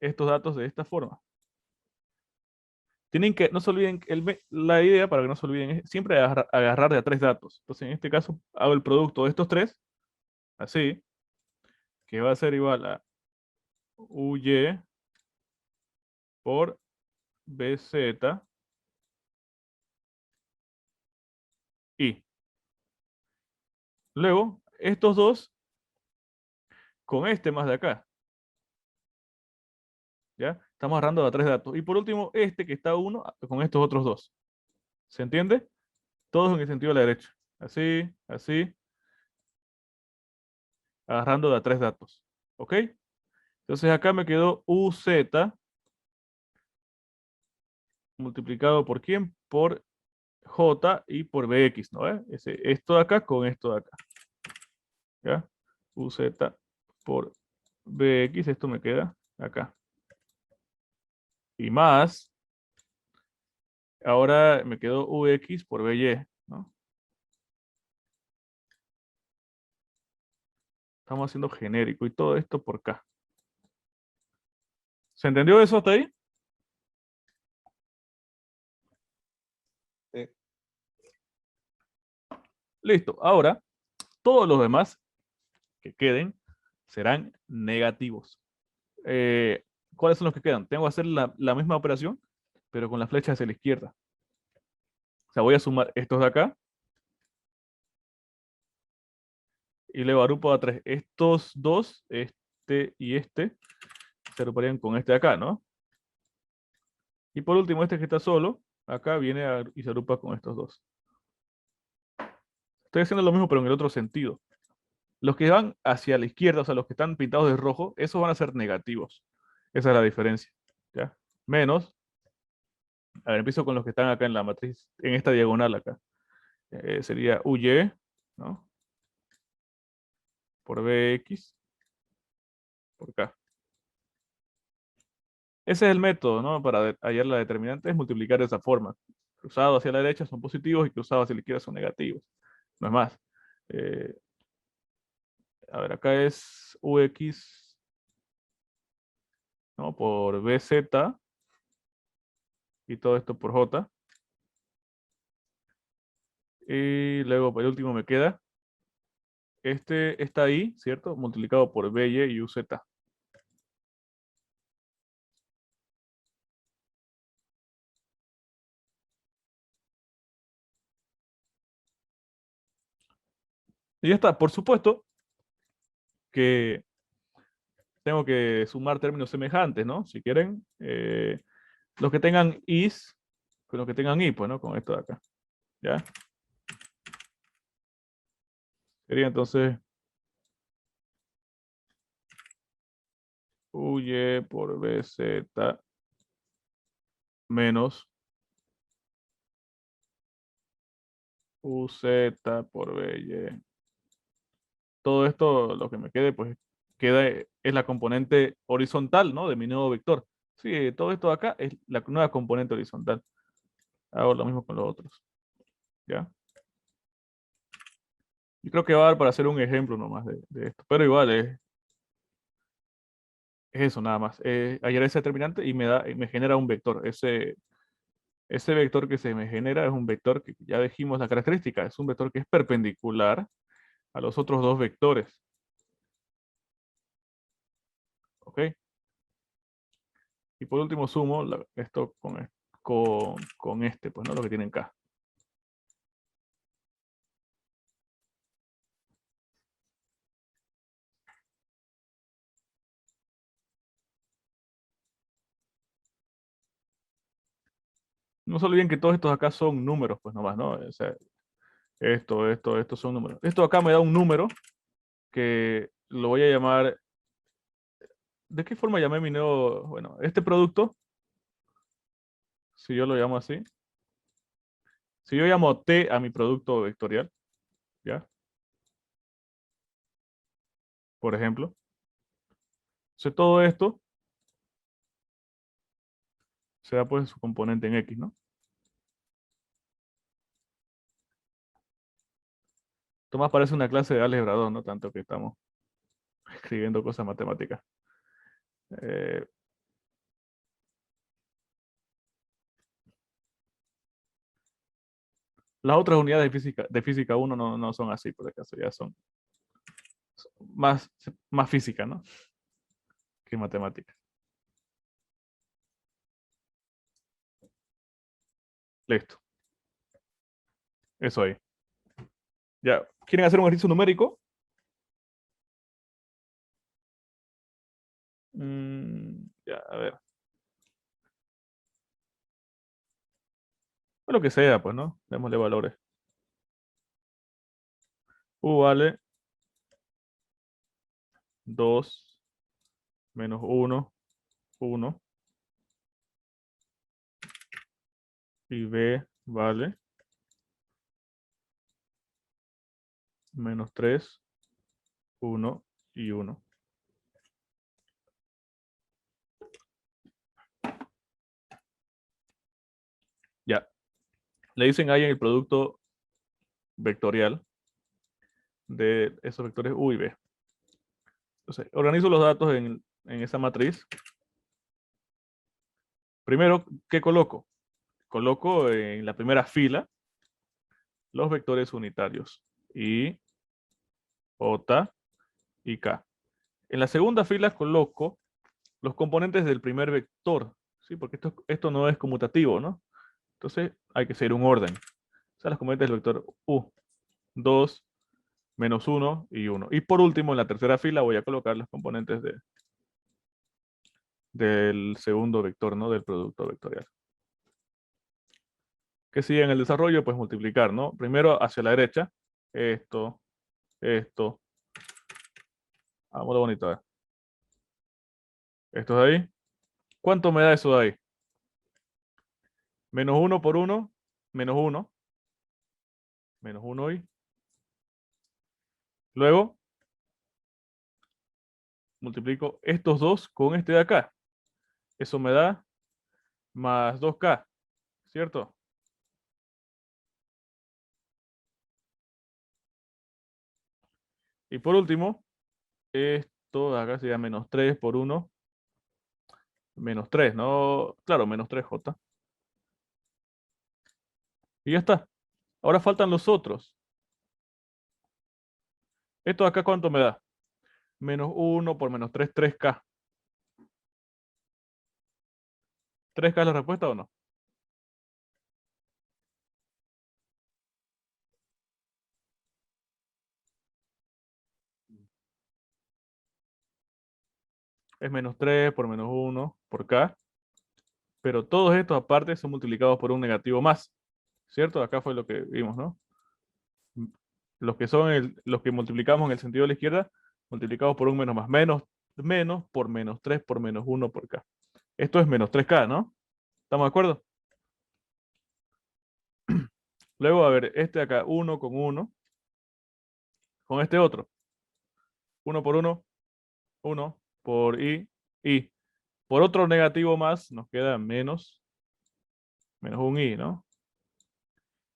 estos datos de esta forma. Tienen que, no se olviden, la idea para que no se olviden es siempre agarrar de a 3 datos. Entonces en este caso hago el producto de estos 3, así, que va a ser igual a UY por BZ y luego estos dos con este más de acá. ¿Ya? Estamos agarrando de a 3 datos. Y por último, este que está 1 con estos otros dos. ¿Se entiende? Todos en el sentido de la derecha. Así, así. Agarrando de a 3 datos. ¿Ok? Entonces acá me quedó UZ multiplicado por ¿quién? Por J y por BX, ¿no? Esto de acá con esto de acá. ¿Ya? UZ por BX, esto me queda acá. Y más, ahora me quedó UX por BY, ¿no? Estamos haciendo genérico y todo esto por K. ¿Se entendió eso hasta ahí? Sí. Listo. Ahora, todos los demás que queden serán negativos. ¿Cuáles son los que quedan? Tengo que hacer la misma operación, pero con la flecha hacia la izquierda. O sea, voy a sumar estos de acá. Y luego agrupo a 3. Estos dos, este y este, se agruparían con este de acá, ¿no? Y por último, este que está solo, acá viene y se agrupa con estos dos. Estoy haciendo lo mismo, pero en el otro sentido. Los que van hacia la izquierda, o sea, los que están pintados de rojo, esos van a ser negativos. Esa es la diferencia. ¿Ya? Menos. A ver, empiezo con los que están acá en la matriz, en esta diagonal acá. Sería UY, ¿no? Por BX, por K. Ese es el método, ¿no? Para hallar la determinante, es multiplicar de esa forma. Cruzado hacia la derecha son positivos y cruzados hacia la izquierda son negativos. No es más. Eh, a ver, acá es UX, ¿no? Por BZ y todo esto por J. Y luego, por último, me queda este está ahí, ¿cierto? Multiplicado por BY y UZ. Y ya está. Por supuesto que tengo que sumar términos semejantes, ¿no? Si quieren, los que tengan is, con los que tengan y, pues, ¿no? Con esto de acá. ¿Ya? Sería entonces UY por BZ menos UZ por BY. Todo esto, lo que me quede, pues, es la componente horizontal, ¿no? De mi nuevo vector. Sí, todo esto de acá es la nueva componente horizontal. Hago lo mismo con los otros. ¿Ya? Yo creo que va a dar para hacer un ejemplo nomás de esto. Pero igual es eso nada más. Hallar ese determinante y me genera un vector. Ese vector que se me genera es un vector que ya dijimos la característica. Es un vector que es perpendicular a los otros dos vectores. ¿Ok? Y por último sumo esto con este, pues no lo que tienen K. No se olviden que todos estos acá son números, pues nomás, ¿no? O sea, estos son números. Esto acá me da un número que lo voy a llamar. ¿De qué forma llamé mi nuevo? Bueno, este producto, si yo lo llamo así. Si yo llamo T a mi producto vectorial, ¿ya? Por ejemplo. Entonces todo esto será pues su componente en X, ¿no? Esto más parece una clase de álgebra 2, ¿no? Tanto que estamos escribiendo cosas matemáticas. Las otras unidades de física 1 no son así, por acaso, ya son más física, ¿no? Que matemática. Listo. Eso ahí. Ya. ¿Quieren hacer un ejercicio numérico? Ya, a ver. Lo que sea, pues, ¿no? Démosle valores. U vale 2 menos 1, 1. Y B vale menos 3, 1 y 1. Ya. Le dicen ahí en el producto vectorial de esos vectores U y B. Entonces, organizo los datos en esa matriz. Primero, ¿qué coloco? Coloco en la primera fila los vectores unitarios. I, J y K. En la segunda fila coloco los componentes del primer vector, ¿sí? Porque esto no es conmutativo, ¿no? Entonces hay que seguir un orden. O sea, los componentes del vector U, 2, menos 1 y 1. Y por último, en la tercera fila voy a colocar los componentes del segundo vector, ¿no? Del producto vectorial. ¿Qué sigue en el desarrollo? Pues multiplicar, ¿no? Primero hacia la derecha. Esto. Vamos bonito, a ver. Esto de ahí. ¿Cuánto me da eso de ahí? Menos 1 por 1, menos 1. Menos 1 y. Luego, multiplico estos dos con este de acá. Eso me da más 2K, ¿cierto? Y por último, esto de acá sería menos 3 por 1. Menos 3, ¿no? Claro, menos 3J. Y ya está. Ahora faltan los otros. ¿Esto de acá cuánto me da? Menos 1 por menos 3, 3K. ¿3K es la respuesta o no? Es menos 3 por menos 1 por K. Pero todos estos aparte son multiplicados por un negativo más. ¿Cierto? Acá fue lo que vimos, ¿no? Los que son los que multiplicamos en el sentido de la izquierda, multiplicados por un menos más. Menos por menos 3 por menos 1 por K. Esto es menos 3K, ¿no? ¿Estamos de acuerdo? Luego, a ver, este de acá, 1 con 1. Con este otro. 1 por 1, 1 por I, I. Por otro negativo más, nos queda menos un I, ¿no?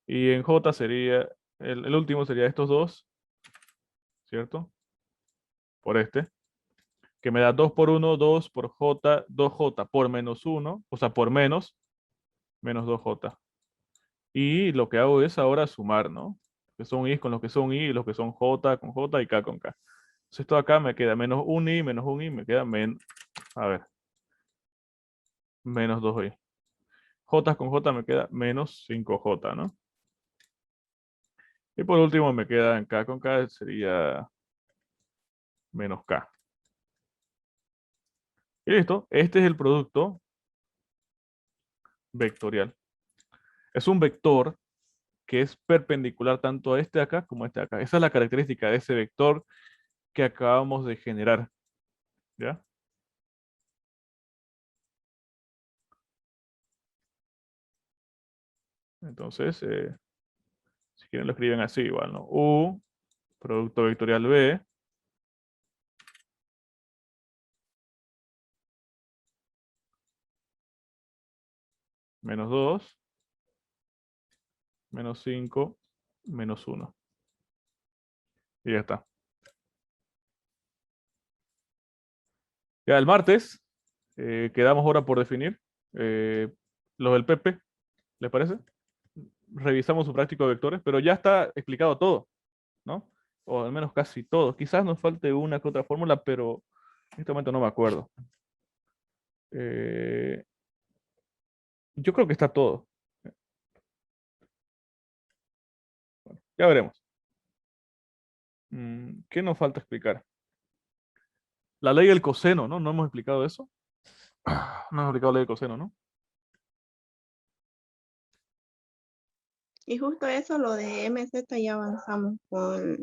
Y en J sería, el último sería estos dos, ¿cierto? Por este, que me da 2 por 1, 2 por J, 2J por menos 1, o sea, por menos 2J. Y lo que hago es ahora sumar, ¿no? Que son I con los que son I, y los que son J con J y K con K. Entonces esto acá me queda menos un I, me queda menos, a ver. menos 2i. J con J me queda menos 5J, ¿no? Y por último me queda en K con K, sería menos K. Y listo, este es el producto vectorial. Es un vector que es perpendicular tanto a este de acá como a este de acá. Esa es la característica de ese vector que acabamos de generar. ¿Ya? Entonces, si quieren lo escriben así igual, ¿no? U, producto vectorial B, menos 2, menos 5, menos 1. Y ya está. Ya el martes quedamos ahora por definir los del PP, ¿les parece? Revisamos su práctico de vectores, pero ya está explicado todo, ¿no? O al menos casi todo. Quizás nos falte una que otra fórmula, pero en este momento no me acuerdo. Yo creo que está todo. Bueno, ya veremos. ¿Qué nos falta explicar? La ley del coseno, ¿no? ¿No hemos explicado eso? No hemos explicado la ley del coseno, ¿no? Y justo eso, lo de MZ, ya avanzamos con